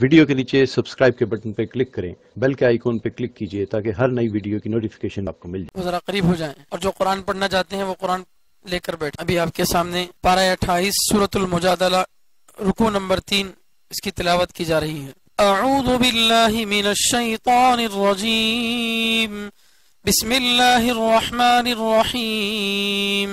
Video کے نیچے subscribe کے بٹن پہ کلک کریں، بیل کے آئیکن پہ کلک کیجئے تاکہ ہر نئی ویڈیو کی نوٹیفیکیشن آپ کو مل جائے۔ وہ ذرا قریب ہو جائیں اور جو قرآن پڑھنا چاہتے ہیں وہ قرآن لے کر بیٹھیں۔ ابھی آپ کے سامنے پارہ 28 سورۃ المجادلہ رکوع نمبر 3 اس کی تلاوت کی جا رہی ہے۔ اعوذ باللہ من الشیطان الرجیم، بسم اللہ الرحمن الرحیم۔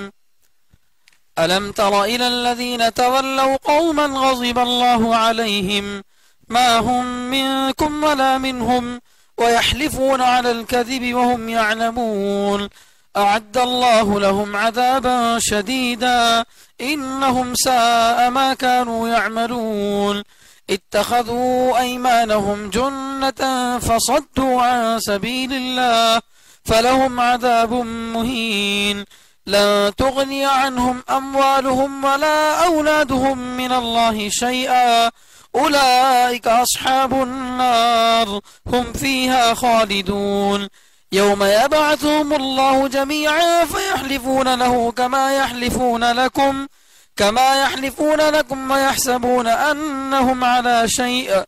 ألم تر إلى الذين تولوا قوما غضب الله عليهم ما هم منكم ولا منهم ويحلفون على الكذب وهم يعلمون أعد الله لهم عذابا شديدا إنهم ساء ما كانوا يعملون اتخذوا أيمانهم جنة فصدوا عن سبيل الله فلهم عذاب مهين لا تغني عنهم أموالهم ولا أولادهم من الله شيئا أولئك أصحاب النار هم فيها خالدون يوم يبعثهم الله جميعا فيحلفون له كما يحلفون لكم ويحسبون أنهم على شيء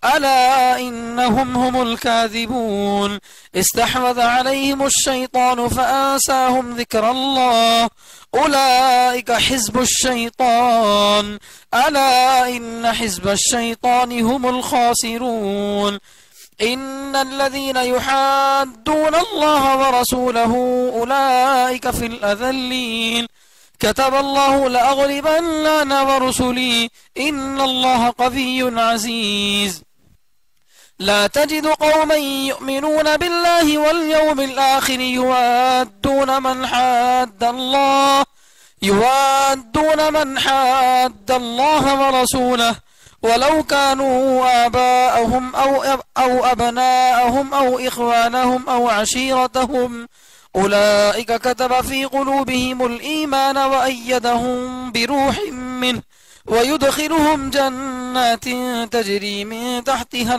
ألا إنهم هم الكاذبون استحوذ عليهم الشيطان فأنساهم ذكر الله أولئك حزب الشيطان ألا إن حزب الشيطان هم الخاسرون إن الذين يحادون الله ورسوله أولئك في الأذلين كتب الله لأغلبن أنا ورسلي إن الله قوي عزيز لا تجد قوما يؤمنون بالله واليوم الآخر يوادون من حاد الله ورسوله ولو كانوا آباءهم أو أبناءهم أو إخوانهم أو عشيرتهم أولئك كتب في قلوبهم الإيمان وأيدهم بروح منه ويدخلهم جنات تجري من تحتها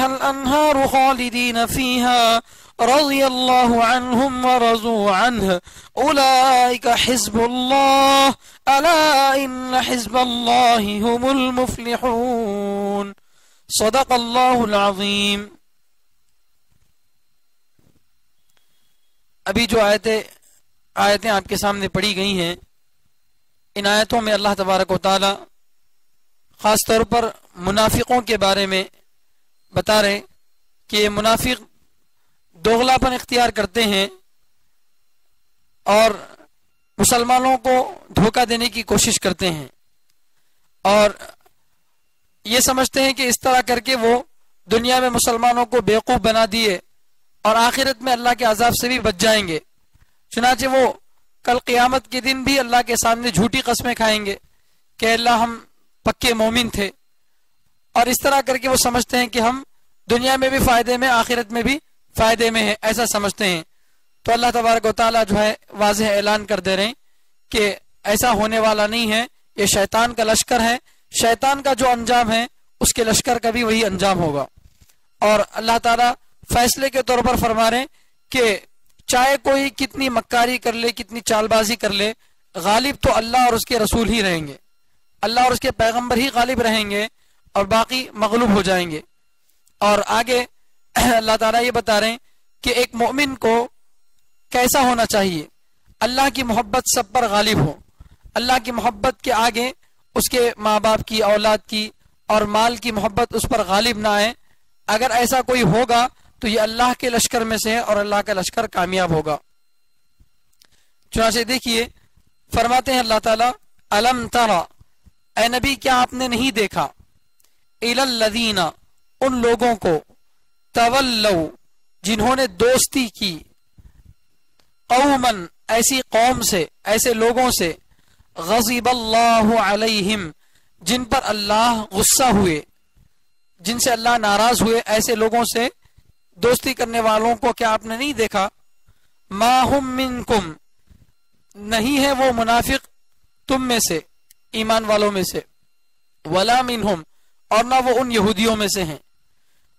الأنهار خالدين فيها رضي الله عنهم ورضوا عنه أولئك حزب الله ألا إن حزب الله هم المفلحون صدق الله العظيم۔ ابھی جو آیتیں آپ کے سامنے پڑھی گئی ہیں، ان آیتوں میں اللہ تبارک و تعالی خاص طور پر منافقوں کے بارے میں بتا رہے کہ منافق دوغلا پن اختیار کرتے ہیں اور مسلمانوں کو دھوکہ دینے کی کوشش کرتے ہیں، اور یہ سمجھتے ہیں کہ اس طرح کر کے وہ دنیا میں مسلمانوں کو بیوقوف بنا دیے اور آخرت میں اللہ کے عذاب سے بھی بچ جائیں گے۔ چنانچہ وہ کل قیامت کے دن بھی اللہ کے سامنے جھوٹی قسمیں کھائیں گے کہ اللہ ہم پکے مومن تھے، اور اس طرح کر کے وہ سمجھتے ہیں کہ ہم دنیا میں بھی فائدے میں آخرت میں بھی فائدے میں ہیں، ایسا سمجھتے ہیں۔ تو اللہ تبارک و تعالیٰ جو ہے واضح اعلان کر دے رہے ہیں کہ ایسا ہونے والا نہیں ہے، یہ شیطان کا لشکر ہے، شیطان کا جو انجام ہے اس کے لشکر کا بھی وہی انجام ہوگا۔ اور اللہ تعالیٰ فیصلے کے طور پر فرما رہے ہیں کہ چاہے کوئی کتنی مکاری کر لے، کتنی چال بازی کر لے، غالب تو اللہ اور اس کے رسول ہی رہیں گے، اللہ اور اس کے پیغمبر ہی غالب رہیں گے اور باقی مغلوب ہو جائیں گے۔ اور آگے اللہ تعالیٰ یہ بتا رہے ہیں کہ ایک مومن کو کیسا ہونا چاہیے، اللہ کی محبت سب پر غالب ہو، اللہ کی محبت کے آگے اس کے ماں باپ کی، اولاد کی اور مال کی محبت اس پر غالب نہ آئے۔ اگر ایسا کوئی ہوگا تو یہ اللہ کے لشکر میں سے ہے اور اللہ کا لشکر کامیاب ہوگا۔ چنانچہ دیکھیے فرماتے ہیں اللہ تعالیٰ، الم ترى، اے نبی کیا آپ نے نہیں دیکھا، الی الذین، ان لوگوں کو، تولوا، جنہوں نے دوستی کی، قوما، ایسی قوم سے، ایسے لوگوں سے، غضب اللہ علیہم، جن پر اللہ غصہ ہوئے، جن سے اللہ ناراض ہوئے، ایسے لوگوں سے دوستی کرنے والوں کو کیا آپ نے نہیں دیکھا؟ ما ہم منکم، نہیں ہے وہ منافق تم میں سے، ایمان والوں میں سے، ولا منہم، اور نہ وہ ان یہودیوں میں سے ہیں،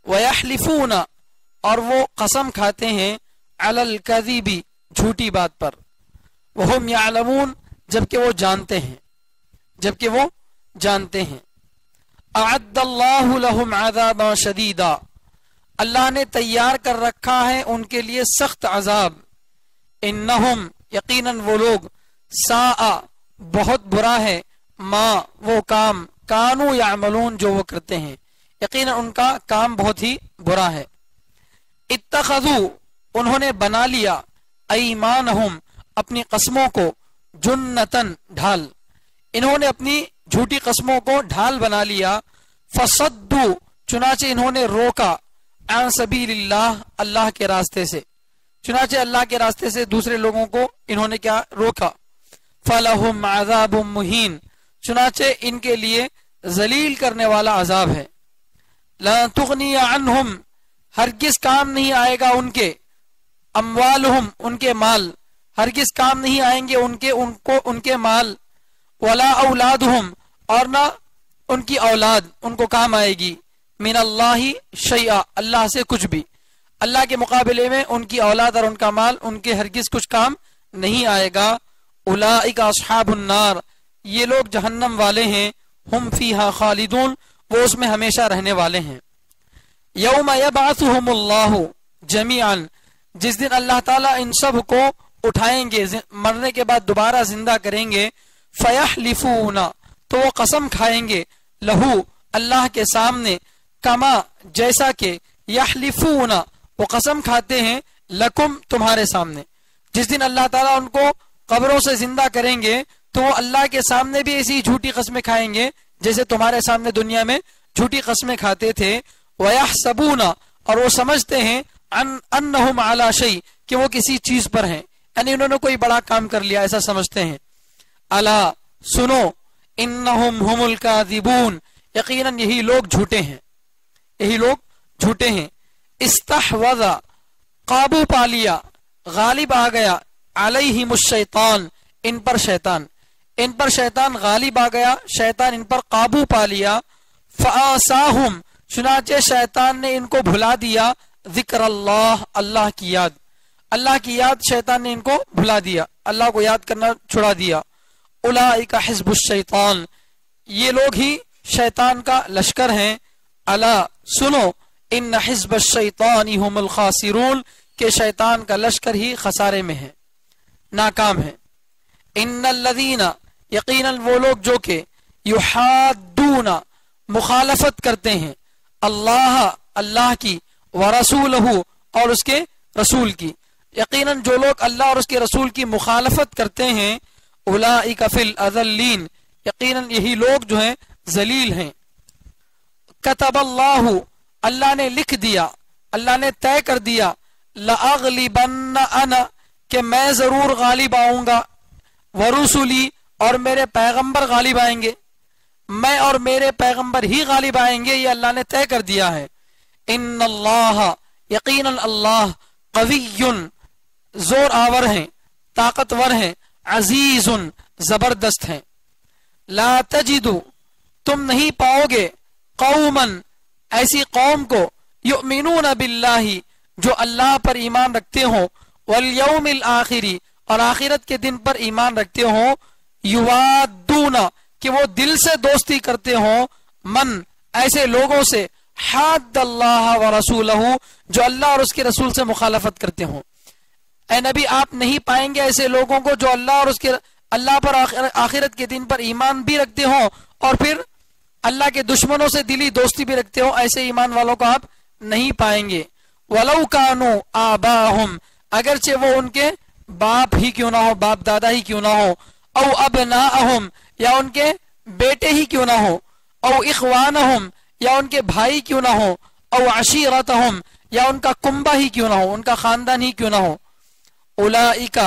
ویحلفون، اور وہ قسم کھاتے ہیں، علی الکذب، جھوٹی بات پر، وہم یعلمون، جبکہ وہ جانتے ہیں، جبکہ وہ جانتے ہیں۔ اعد اللہ لہم عذابا شدیدا، اللہ نے تیار کر رکھا ہے ان کے لیے سخت عذاب. انہم یقیناً وہ لوگ، ساء بہت برا ہے، ما وہ کام، کانو یعملون جو وہ کرتے ہیں، یقیناً ان کا کام بہت ہی برا ہے. اتخذوا انہوں نے بنا لیا، ایمانہم اپنی قسموں کو، جنتن ڈھال، انہوں نے اپنی جھوٹی قسموں کو ڈھال بنا لیا. فصدوا چنانچہ انہوں نے روکا، عن سبیل اللہ اللہ کے راستے سے، چنانچہ اللہ کے راستے سے دوسرے لوگوں کو انہوں نے کیا روکا. فلہم عذاب مہین چنانچہ ان کے لیے ذلیل کرنے والا عذاب ہے. لا تغنی عنہم ہرگز کام نہیں آئے گا ان کے، اموالہم ان کے مال، ہرگز کام نہیں آئیں گے ان کے مال، ولا اولادہم اور نہ ان کی اولاد ان کو کام آئے گی، من اللہ شیئا اللہ سے کچھ بھی، اللہ کے مقابلے میں ان کی اولاد اور ان کا مال ان کے ہرگز کچھ کام نہیں آئے گا. اولئک اصحاب النار یہ لوگ جہنم والے ہیں، ہم فیہا خالدون وہ اس میں ہمیشہ رہنے والے ہیں. یوم یبعثہم اللہ جمیعا جس دن اللہ تعالیٰ ان سب کو اٹھائیں گے، مرنے کے بعد دوبارہ زندہ کریں گے. فیحلفون تو وہ قسم کھائیں گے، لہو اللہ کے سامنے، کما جیسا کہ یحلفون وہ قسم کھاتے ہیں، لکم تمہارے سامنے. جس دن اللہ تعالیٰ ان کو قبروں سے زندہ کریں گے تو وہ اللہ کے سامنے بھی ایسی جھوٹی قسمیں کھائیں گے جیسے تمہارے سامنے دنیا میں جھوٹی قسمیں کھاتے تھے. وَيَحْسَبُونَ اور وہ سمجھتے ہیں، أَنَّهُمْ عَلَى شَيْءٍ کہ وہ کسی چیز پر ہیں، یعنی انہوں نے کوئی بڑا کام کر لیا ایسا سمجھتے ہیں. الا سنو، انہم ہم الکاذبون یقیناً یہی لوگ جھوٹے ہیں، یہی لوگ جھوٹے ہیں. استحوذ قابو پا لیا، غالب آ گیا، علیہم الشیطان ان پر شیطان غالب آ گیا، شیطان ان پر قابو پا لیا. فآساہم چنانچہ شیطان نے ان کو بھلا دیا، ذکر اللہ اللہ کی یاد شیطان نے ان کو بھلا دیا، اللہ کو یاد کرنا چھڑا دیا. اولئک حزب الشیطان یہ لوگ ہی شیطان کا لشکر ہیں. الا سنو، ان حزب الشیطان هم الخاسرون کہ شیطان کا لشکر ہی خسارے میں ہے، ناکام ہے. ان الذین یقیناً وہ لوگ جو کہ یحادون مخالفت کرتے ہیں، اللہ کی، ورسولہ اور اس کے رسول کی، یقیناً جو لوگ اللہ اور اس کے رسول کی مخالفت کرتے ہیں، اولئک فی الاذلین یقیناً یہی لوگ جو ہیں ذلیل ہیں. کتب اللہ نے لکھ دیا، اللہ نے طے کر دیا، لأغلبن انا کہ میں ضرور غالب آؤں گا، ورسولی اور میرے پیغمبر غالب آئیں گے، میں اور میرے پیغمبر ہی غالب آئیں گے، یہ اللہ نے طے کر دیا ہے. ان اللہ یقیناً اللہ قوی زور آور ہیں، طاقتور ہیں، عزیز زبردست ہیں. لا تجدو تم نہیں پاؤ گے، قوما ایسی قوم کو، یؤمنون باللہ جو اللہ پر ایمان رکھتے ہوں، والیوم الآخری اور آخرت کے دن پر ایمان رکھتے ہوں، یوادون کہ وہ دل سے دوستی کرتے ہوں، من ایسے لوگوں سے، حاد اللہ ورسولہ جو اللہ اور اس کے رسول سے مخالفت کرتے ہوں. اے نبی آپ نہیں پائیں گے ایسے لوگوں کو جو اللہ پر آخرت کے دن پر ایمان بھی رکھتے ہوں اور پھر اللہ کے دشمنوں سے دلی دوستی بھی رکھتے ہوں، ایسے ایمان والوں کو آپ نہیں پائیں گے. وَلَوْ كَانُوا آبَاهُمْ اگرچہ وہ ان کے باپ ہی کیوں نہ ہو، باپ دادا ہی کیوں نہ ہو، او ابناءہم یا ان کے بیٹے ہی کیوں نہ ہو، او اخوانہم یا ان کے بھائی کیوں نہ ہو، او عشیرتہم یا ان کا کنبہ ہی کیوں نہ ہو، ان کا خاندان ہی کیوں نہ ہو. اولئک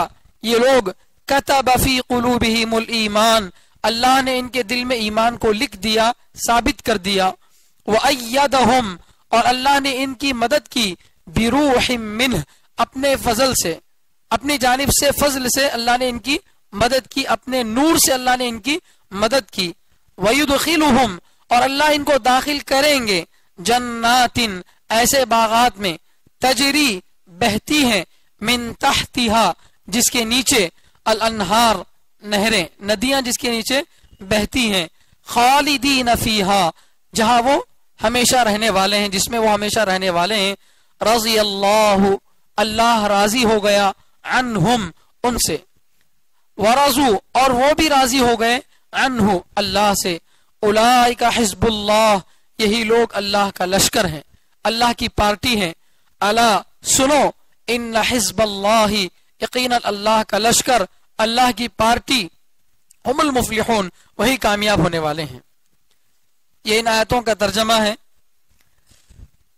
یہ لوگ کتب فی قلوبہم الایمان اللہ نے ان کے دل میں ایمان کو لکھ دیا، ثابت کر دیا. وَأَيَّدَهُمْ اور اللہ نے ان کی مدد کی، بِرُوحٍ مِّنْهِ اپنے فضل سے، اپنی جانب سے فضل سے اللہ نے ان کی مدد کی، اپنے نور سے اللہ نے ان کی مدد کی. وَيُدْخِلُهُمْ اور اللہ ان کو داخل کریں گے، جناتٍ ایسے باغات میں، تجری بہتی ہیں، من تحتها جس کے نیچے، الانہار نہریں، ندیاں جس کے نیچے بہتی ہیں، خالدین فیہا جہاں وہ ہمیشہ رہنے والے ہیں، جس میں وہ ہمیشہ رہنے والے ہیں. رضی اللہ، اللہ راضی ہو گیا، عنہم، ان سے، ورضو، اور وہ بھی راضی ہو گئے، عنہ، اللہ سے. اولئک حزب اللہ، یہی لوگ اللہ کا لشکر ہیں، اللہ کی پارٹی ہیں. الا، سنو، ان حزب اللہ، یقینا اللہ کا لشکر، اللہ کی پارٹی، ہم المفلحون، وہی کامیاب ہونے والے ہیں. یہ ان آیتوں کا ترجمہ ہے.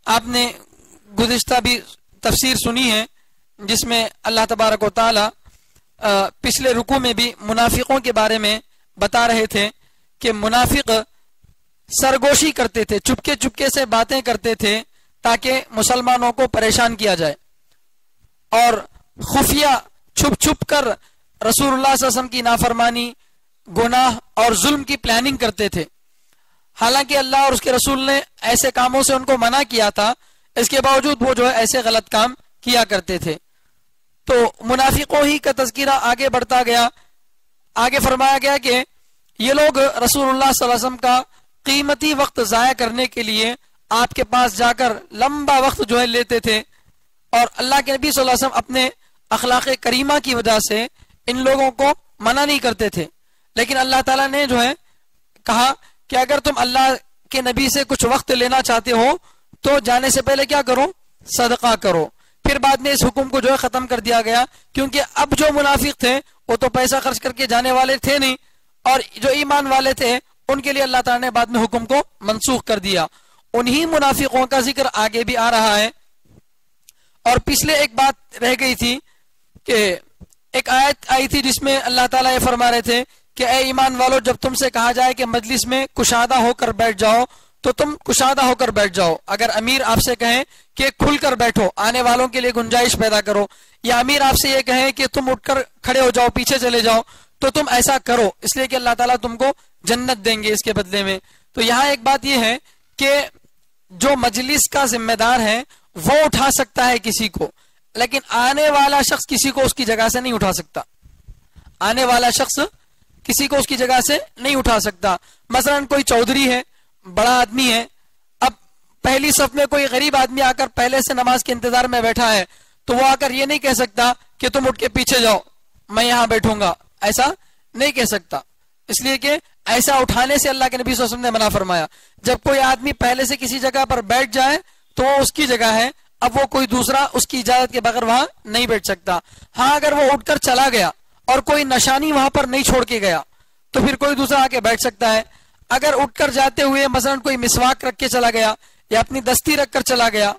آپ نے گزشتہ بھی تفسیر سنی ہے جس میں اللہ تبارک و تعالی پچھلے رکوع میں بھی منافقوں کے بارے میں بتا رہے تھے کہ منافق سرگوشی کرتے تھے، چپکے چپکے سے باتیں کرتے تھے تاکہ مسلمانوں کو پریشان کیا جائے، اور خفیہ چھپ چھپ کر رسول اللہ صلی اللہ علیہ وسلم کی نافرمانی، گناہ اور ظلم کی پلاننگ کرتے تھے. حالانکہ اللہ اور اس کے رسول نے ایسے کاموں سے ان کو منع کیا تھا، اس کے باوجود وہ جو ہے ایسے غلط کام کیا کرتے تھے. تو منافقوں ہی کا تذکرہ آگے بڑھتا گیا. آگے فرمایا گیا کہ یہ لوگ رسول اللہ صلی اللہ علیہ وسلم کا قیمتی وقت ضائع کرنے کے لیے آپ کے پاس جا کر لمبا وقت جو ہے لیتے تھے، اور اللہ کے نبی صلی اللہ علیہ وسلم اپنے اخلاق کریمہ کی وجہ سے ان لوگوں کو منع نہیں کرتے تھے. لیکن اللہ تعالیٰ نے جو ہے کہا کہ اگر تم اللہ کے نبی سے کچھ وقت لینا چاہتے ہو تو جانے سے پہلے کیا کرو؟ صدقہ کرو. پھر بعد میں اس حکم کو جو ہے ختم کر دیا گیا، کیونکہ اب جو منافق تھے وہ تو پیسہ خرچ کر کے جانے والے تھے نہیں، اور جو ایمان والے تھے ان کے لیے اللہ تعالیٰ نے بعد میں حکم کو منسوخ کر دیا. انہی منافقوں کا ذکر آگے بھی آ رہا ہے. اور پچھلے ایک بات رہ گئی تھی کہ ایک آیت آئی تھی جس میں اللہ تعالیٰ یہ فرما رہے تھے کہ اے ایمان والو، جب تم سے کہا جائے کہ مجلس میں کشادہ ہو کر بیٹھ جاؤ تو تم کشادہ ہو کر بیٹھ جاؤ. اگر امیر آپ سے کہیں کہ کھل کر بیٹھو، آنے والوں کے لیے گنجائش پیدا کرو، یا امیر آپ سے یہ کہیں کہ تم اٹھ کر کھڑے ہو جاؤ، پیچھے چلے جاؤ، تو تم ایسا کرو، اس لیے کہ اللہ تعالیٰ تم کو جنت دیں گے اس کے بدلے میں. تو یہاں ایک بات یہ ہے کہ جو مجلس کا ذمہ دار ہے وہ اٹھا سکتا ہے کسی کو، لیکن آنے والا شخص کسی کو اس کی جگہ سے نہیں اٹھا سکتا. آنے والا شخص کسی کو اس کی جگہ سے نہیں اٹھا سکتا. مثلا کوئی چودھری ہے، بڑا آدمی ہے، اب پہلی صف میں کوئی غریب آدمی آ کر پہلے سے نماز کے انتظار میں بیٹھا ہے، تو وہ آ کر یہ نہیں کہہ سکتا کہ تم اٹھ کے پیچھے جاؤ، میں یہاں بیٹھوں گا. ایسا نہیں کہہ سکتا، اس لیے کہ ایسا اٹھانے سے اللہ کے نبی صلی اللہ علیہ وسلم نے منع فرمایا. جب کوئی آدمی پہلے سے کسی جگہ پر بیٹھ جائے تو وہ اس کی جگہ ہے، اب وہ کوئی دوسرا اس کی اجازت کے بغیر وہاں نہیں بیٹھ سکتا. ہاں اگر وہ اٹھ کر چلا گیا اور کوئی نشانی وہاں پر نہیں چھوڑ کے گیا تو پھر کوئی دوسرا آ کے بیٹھ سکتا ہے. اگر اٹھ کر جاتے ہوئے مثلا کوئی مسواک رکھ کے چلا گیا یا اپنی دستی رکھ کر چلا گیا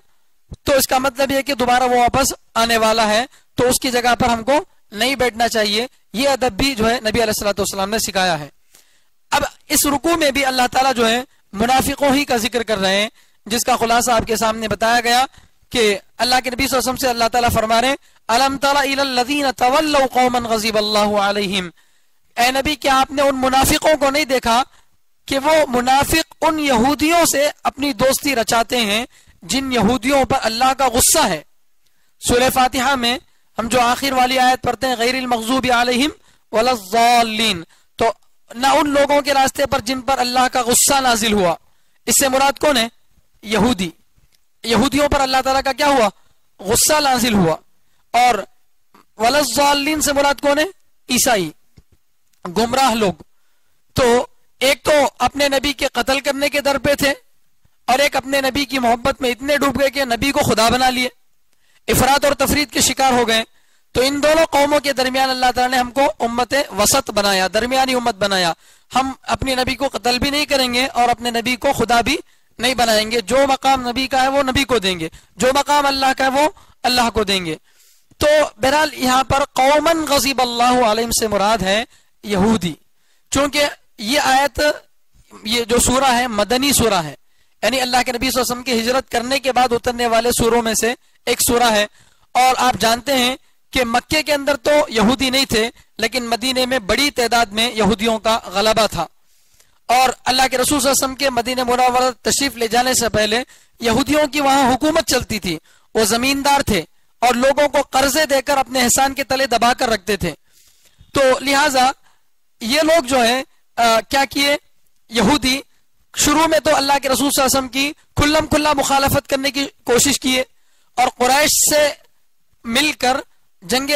تو اس کا مطلب یہ کہ دوبارہ وہ واپس آنے والا ہے، تو اس کی جگہ پر ہم کو نہیں بیٹھنا چاہیے. یہ ادب بھی جو ہے نبی علیہ الصلوۃ والسلام نے سکھایا ہے. اب اس رکوع میں بھی اللہ تعالیٰ جو ہے منافقوں ہی کا ذکر کر رہے ہیں، جس کا خلاصہ آپ کے سامنے بتایا گیا کہ اللہ کے نبی صلی اللہ علیہ وسلم سے اللہ تعالیٰ فرما رہے ہیں الم تر الی الذین تولوا قوما غضب اللہ علیہم. اے نبی، کیا آپ نے ان منافقوں کو نہیں دیکھا کہ وہ منافق ان یہودیوں سے اپنی دوستی رچاتے ہیں جن یہودیوں پر اللہ کا غصہ ہے. سورہ فاتحہ میں ہم جو آخر والی آیت پڑھتے ہیں غیر المغضوب علیہم ولا الضالین، تو نہ ان لوگوں کے راستے پر جن پر اللہ کا غصہ نازل ہوا. اس سے مراد کون ہے؟ یہودی. یہودیوں پر اللہ تعالیٰ کا کیا ہوا؟ غصہ نازل ہوا. اور ولا الضالین سے مراد کون ہے؟ عیسائی، گمراہ لوگ. تو ایک تو اپنے نبی کے قتل کرنے کے در پہ تھے، اور ایک اپنے نبی کی محبت میں اتنے ڈوب گئے کہ نبی کو خدا بنا لیے، افراد اور تفرید کے شکار ہو گئے. تو ان دونوں قوموں کے درمیان اللہ تعالیٰ نے ہم کو امت وسط بنایا، درمیانی امت بنایا. ہم اپنے نبی کو قتل بھی نہیں کریں گے اور اپنے نبی کو خدا بھی نہیں بنائیں گے. جو مقام نبی کا ہے وہ نبی کو دیں گے، جو مقام اللہ کا ہے وہ اللہ کو دیں گے. تو بہرحال یہاں پر قومن غضب اللہ علیہم سے مراد ہے یہودی، چونکہ یہ آیت، یہ جو سورہ ہے مدنی سورہ ہے، یعنی اللہ کے نبی صلی اللہ علیہ وسلم کی ہجرت کرنے کے بعد اترنے والے سوروں میں سے ایک سورہ ہے. اور آپ جانتے ہیں کہ مکے کے اندر تو یہودی نہیں تھے، لیکن مدینے میں بڑی تعداد میں یہودیوں کا غلبہ تھا. اور اللہ کے رسول صلی اللہ علیہ وسلم کے مدینہ منورہ تشریف لے جانے سے پہلے یہودیوں کی وہاں حکومت چلتی تھی. وہ زمیندار تھے اور لوگوں کو قرضے دے کر اپنے احسان کے تلے دبا کر رکھتے تھے. تو لہٰذا یہ لوگ جو ہے کیا کیے یہودی، شروع میں تو اللہ کے رسول صلی اللہ علیہ وسلم کی کھلم کھلا مخالفت کرنے کی کوشش کیے اور قریش سے مل کر جنگ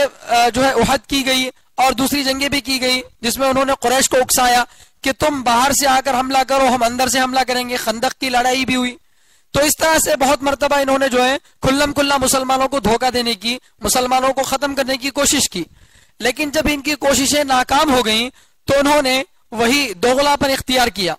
جو ہے احد کی گئی اور دوسری جنگیں بھی کی گئی جس میں انہوں نے قریش کو اکسایا کہ تم باہر سے آ کر حملہ کرو، ہم اندر سے حملہ کریں گے. خندق کی لڑائی بھی ہوئی. تو اس طرح سے بہت مرتبہ انہوں نے جو ہے کھلم کھلا مسلمانوں کو دھوکہ دینے کی، مسلمانوں کو ختم کرنے کی کوشش کی. لیکن جب ان کی کوششیں ناکام ہو گئیں تو انہوں نے وہی دوغلاپن اختیار کیا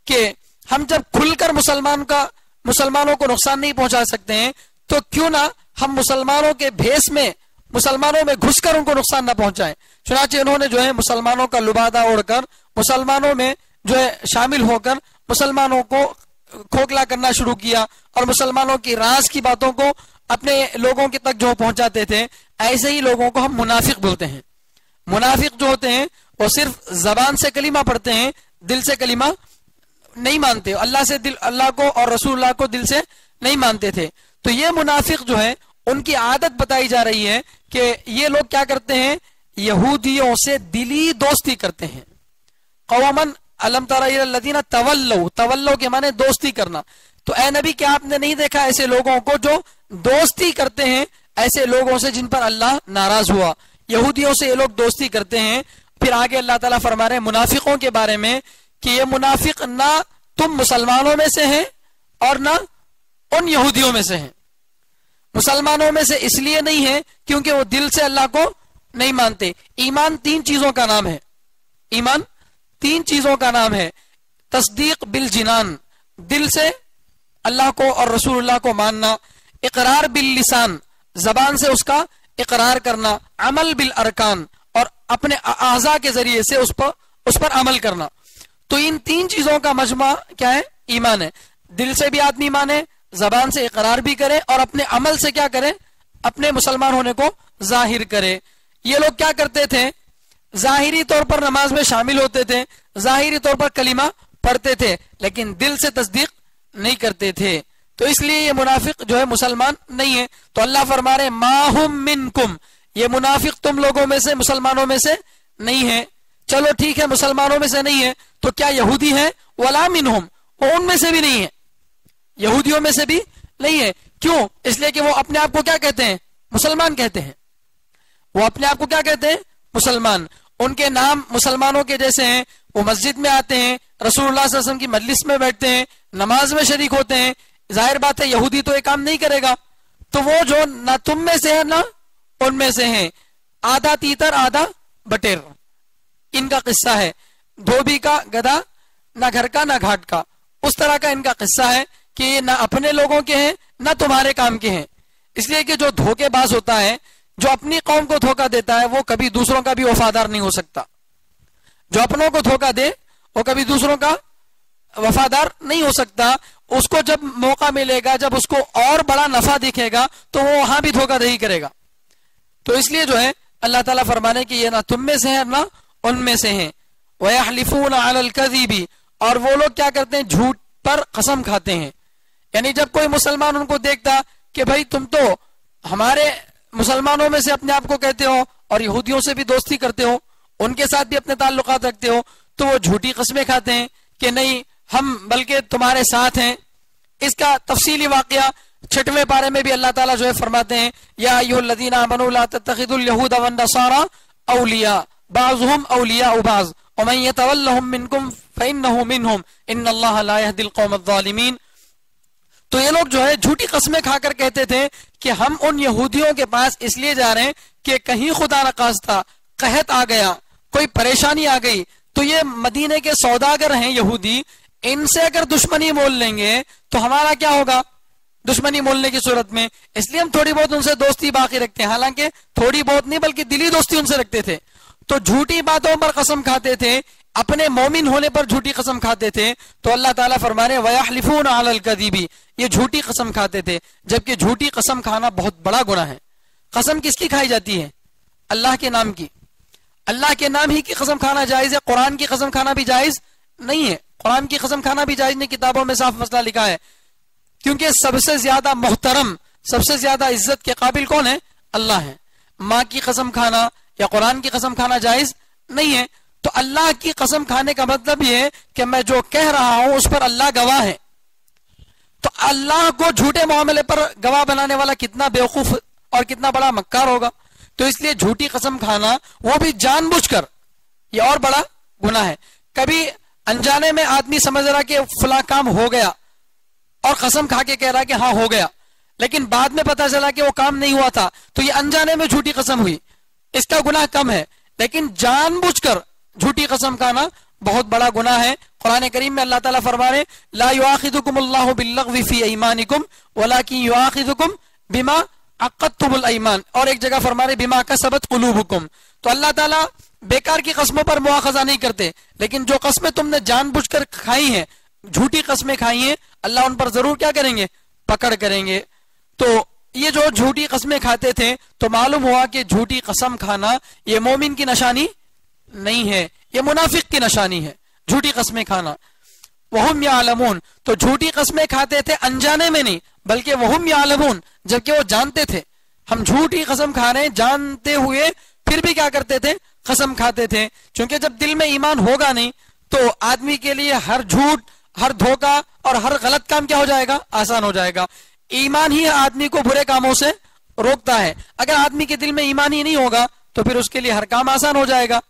کہ ہم جب کھل کر مسلمانوں کو نقصان نہیں پہنچا سکتے ہیں تو کیوں نہ ہم مسلمانوں کے بھیس میں مسلمانوں میں گھس کر ان کو نقصان نہ پہنچائیں. چنانچہ انہوں نے جو ہے مسلمانوں کا لبادہ اوڑھ کر مسلمانوں میں جو ہے شامل ہو کر مسلمانوں کو کھوکھلا کرنا شروع کیا اور مسلمانوں کی راز کی باتوں کو اپنے لوگوں کے تک جو پہنچاتے تھے. ایسے ہی لوگوں کو ہم منافق بولتے ہیں. منافق جو ہوتے ہیں وہ صرف زبان سے کلمہ پڑھتے ہیں، دل سے کلمہ نہیں مانتے، اللہ کو اور رسول اللہ کو دل سے نہیں مانتے تھے. تو یہ منافق جو ہے ان کی عادت بتائی جا رہی ہے کہ یہ لوگ کیا کرتے ہیں، یہودیوں سے دلی دوستی کرتے ہیں. قومن علم تر الی الذین تولوا کے معنی دوستی کرنا. تو اے نبی کیا آپ نے نہیں دیکھا ایسے لوگوں کو جو دوستی کرتے ہیں ایسے لوگوں سے جن پر اللہ ناراض ہوا. یہودیوں سے یہ لوگ دوستی کرتے ہیں. پھر آگے اللہ تعالیٰ فرما رہے ہیں منافقوں کے بارے میں کہ یہ منافق نہ تم مسلمانوں میں سے ہیں اور نہ ان یہودیوں میں سے ہیں. مسلمانوں میں سے اس لیے نہیں ہے کیونکہ وہ دل سے اللہ کو نہیں مانتے. ایمان 3 چیزوں کا نام ہے. ایمان 3 چیزوں کا نام ہے. تصدیق بالجنان، دل سے اللہ کو اور رسول اللہ کو ماننا. اقرار باللسان، زبان سے اس کا اقرار کرنا. عمل بالارکان، اور اپنے اعضاء کے ذریعے سے اس پر عمل کرنا. تو ان 3 چیزوں کا مجمع کیا ہے؟ ایمان ہے. دل سے بھی آدمی مانے، زبان سے اقرار بھی کرے اور اپنے عمل سے کیا کرے؟ اپنے مسلمان ہونے کو ظاہر کرے. یہ لوگ کیا کرتے تھے؟ ظاہری طور پر نماز میں شامل ہوتے تھے، ظاہری طور پر کلمہ پڑھتے تھے، لیکن دل سے تصدیق نہیں کرتے تھے. تو اس لیے یہ منافق جو ہے مسلمان نہیں ہے. تو اللہ فرما رہے ما ہم منکم، یہ منافق تم لوگوں میں سے، مسلمانوں میں سے نہیں ہے. چلو ٹھیک ہے، مسلمانوں میں سے نہیں ہے تو کیا یہودی ہے؟ ولا منہم، وہ ان میں سے بھی نہیں ہے، یہودیوں میں سے بھی نہیں ہے. کیوں؟ اس لیے کہ وہ اپنے آپ کو کیا کہتے ہیں؟ مسلمان کہتے ہیں. وہ اپنے آپ کو کیا کہتے ہیں؟ مسلمان. ان کے نام مسلمانوں کے جیسے ہیں. وہ مسجد میں آتے ہیں، رسول اللہ صلی اللہ علیہ وسلم کی مجلس میں بیٹھتے ہیں، نماز میں شریک ہوتے ہیں. ظاہر بات ہے یہودی تو یہ کام نہیں کرے گا. تو وہ جو نہ تم میں سے ہے نہ ان میں سے ہیں، آدھا تیتر آدھا بٹیر، ان کا قصہ ہے. دھوبی کا گدھا، نہ گھر کا نہ گھاٹ کا، اس طرح کا ان کا قصہ ہے کہ یہ نہ اپنے لوگوں کے ہیں نہ تمہارے کام کے ہیں. اس لیے کہ جو دھوکے باز ہوتا ہے، جو اپنی قوم کو دھوکہ دیتا ہے، وہ کبھی دوسروں کا بھی وفادار نہیں ہو سکتا. جو اپنوں کو دھوکہ دے وہ کبھی دوسروں کا وفادار نہیں ہو سکتا. اس کو جب موقع ملے گا، جب اس کو اور بڑا نفع دکھے گا تو وہ وہاں بھی دھوکہ دہی کرے گا. تو اس لیے جو ہے اللہ تعالیٰ فرمانے کہ یہ نہ تم میں سے ہیں نہ ان میں سے ہیں. وَيَحْلِفُونَ عَلَى الْكَذِبِ، اور وہ لوگ کیا کرتے ہیں؟ جھوٹ پر قسم کھاتے ہیں. یعنی جب کوئی مسلمان ان کو دیکھتا کہ بھائی تم تو ہمارے مسلمانوں میں سے اپنے آپ کو کہتے ہو اور یہودیوں سے بھی دوستی کرتے ہو، ان کے ساتھ بھی اپنے تعلقات رکھتے ہو، تو وہ جھوٹی قسمیں کھاتے ہیں کہ نہیں ہم بلکہ تمہارے ساتھ ہیں. اس کا تفصیلی واقعہ 6ویں پارے میں بھی اللہ تعالیٰ جو ہے فرماتے ہیں یا ایھا الذین آمنوا لا تتخذوا اليہود والنصارى اولیاء بعضهم اولیاء بعض ومن يتولهم منکم فانه منهم ان اللہ لا يهدي القوم الظالمین. تو یہ لوگ جو ہے جھوٹی قسمیں کھا کر کہتے تھے کہ ہم ان یہودیوں کے پاس اس لیے جا رہے ہیں کہ کہیں خدا نخواستہ قحط آ گیا، کوئی پریشانی آ گئی تو یہ مدینے کے سوداگر ہیں یہودی، ان سے اگر دشمنی مول لیں گے تو ہمارا کیا ہوگا دشمنی مولنے کی صورت میں. اس لیے ہم تھوڑی بہت ان سے دوستی باقی رکھتے ہیں، حالانکہ تھوڑی بہت نہیں بلکہ دلی دوستی ان سے رکھتے تھے. تو جھوٹی باتوں پر قسم کھاتے تھے، اپنے مومن ہونے پر جھوٹی قسم کھاتے تھے. تو اللہ تعالیٰ فرما رہے وَيَحْلِفُونَ عَلَى الْكَذِبِ، یہ جھوٹی قسم کھاتے تھے، جبکہ جھوٹی قسم کھانا بہت بڑا گناہ ہے. قسم کس کی کھائی جاتی ہے؟ اللہ کے نام کی. اللہ کے نام ہی کی قسم کھانا جائز ہے. قرآن کی قسم کھانا بھی جائز نہیں ہے. قرآن کی قسم کھانا بھی جائز نہیں، کتابوں میں صاف مسئلہ لکھا ہے. کیونکہ سب سے زیادہ محترم، سب سے زیادہ عزت کے قابل کون ہے؟ اللہ ہے. ماں کی قسم کھانا یا قرآن کی قسم کھانا جائز نہیں ہے. تو اللہ کی قسم کھانے کا مطلب یہ ہے کہ میں جو کہہ رہا ہوں اس پر اللہ گواہ ہے. تو اللہ کو جھوٹے معاملے پر گواہ بنانے والا کتنا بیوقوف اور کتنا بڑا مکار ہوگا. تو اس لیے جھوٹی قسم کھانا وہ بھی جان بوجھ کر یہ اور بڑا گناہ ہے. کبھی انجانے میں آدمی سمجھ رہا کہ فلاں کام ہو گیا اور قسم کھا کے کہہ رہا کہ ہاں ہو گیا, لیکن بعد میں پتا چلا کہ وہ کام نہیں ہوا تھا, تو یہ انجانے میں جھوٹی قسم ہوئی, اس کا گناہ کم ہے. لیکن جان بوجھ کر جھوٹی قسم کھانا بہت بڑا گناہ ہے. قرآن کریم میں اللہ تعالیٰ فرما رہے لا یؤاخذکم اللہ باللغو فی ایمانکم ولکن یؤاخذکم بما عقدتم الایمان, اور ایک جگہ فرما رہے بما کسبت قلوبکم. تو اللہ تعالیٰ بیکار کی قسموں پر مواخذہ نہیں کرتے, لیکن جو قسمیں تم نے جان بوجھ کر کھائی ہیں, جھوٹی قسمیں کھائی ہیں, اللہ ان پر ضرور کیا کریں گے, پکڑ کریں گے. تو یہ جو جھوٹی قسمیں کھاتے تھے تو معلوم ہوا کہ جھوٹی قسم کھانا یہ مومن کی نشانی نہیں ہے, یہ منافق کی نشانی ہے جھوٹی قسمیں کھانا. وہم یعلمون, تو جھوٹی قسمیں کھاتے تھے انجانے میں نہیں بلکہ وہم یعلمون, جبکہ وہ جانتے تھے. ہم جھوٹی قسم کھا رہے ہیں جانتے ہوئے پھر بھی کیا کرتے تھے, قسم کھاتے تھے. چونکہ جب دل میں ایمان ہوگا نہیں تو آدمی کے لیے ہر جھوٹ, ہر دھوکہ اور ہر غلط کام کیا ہو جائے گا, آسان ہو جائے گا. ایمان ہی آدمی کو برے کاموں سے روکتا ہے. اگر آدمی کے دل میں ایمان ہی نہیں ہوگا تو پھر اس کے لیے ہر کام آسان ہو جائے گا.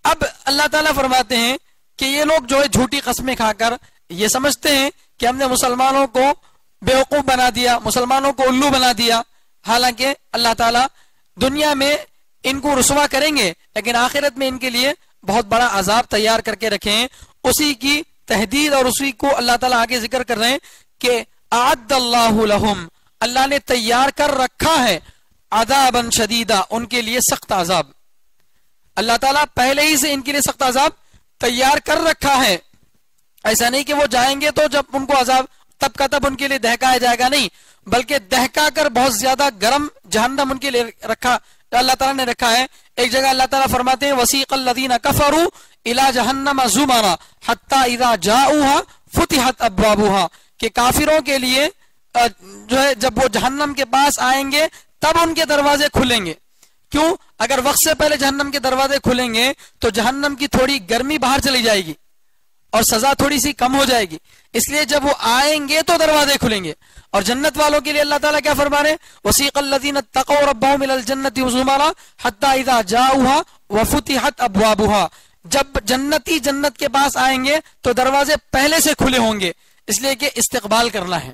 اب اللہ تعالیٰ فرماتے ہیں کہ یہ لوگ جو ہے جھوٹی قسمیں کھا کر یہ سمجھتے ہیں کہ ہم نے مسلمانوں کو بیوقوف بنا دیا, مسلمانوں کو الو بنا دیا. حالانکہ اللہ تعالیٰ دنیا میں ان کو رسوا کریں گے لیکن آخرت میں ان کے لیے بہت بڑا عذاب تیار کر کے رکھے ہیں. اسی کی تحدید اور اسی کو اللہ تعالیٰ آگے ذکر کر رہے ہیں کہ اعد اللہ لہم, اللہ نے تیار کر رکھا ہے عذابا شدیدا, ان کے لیے سخت عذاب. اللہ تعالیٰ پہلے ہی سے ان کے لیے سخت عذاب تیار کر رکھا ہے. ایسا نہیں کہ وہ جائیں گے تو جب ان کو عذاب تب کا تب ان کے لیے دہکایا جائے گا, نہیں, بلکہ دہکا کر بہت زیادہ گرم جہنم ان کے لیے رکھا اللہ تعالیٰ نے رکھا ہے. ایک جگہ اللہ تعالیٰ فرماتے ہیں وسیق الذین کفروا الی جہنم زمرا حتی اذا جاؤوها فتحت ابوابها, کہ کافروں کے لیے جو ہے جب وہ جہنم کے پاس آئیں گے تب ان کے دروازے کھلیں گے. کیوں؟ اگر وقت سے پہلے جہنم کے دروازے کھلیں گے تو جہنم کی تھوڑی گرمی باہر چلی جائے گی اور سزا تھوڑی سی کم ہو جائے گی. اس لیے جب وہ آئیں گے تو دروازے کھلیں گے. اور جنت والوں کے لیے اللہ تعالیٰ کیا فرما رہے ہیں وسیق الذین اتقوا ربهم الى الجنة زمرا حتى اذا جاؤوها وفتحت ابوابها, جب جنتی جنت کے پاس آئیں گے تو دروازے پہلے سے کھلے ہوں گے, اس لیے کہ استقبال کرنا ہے.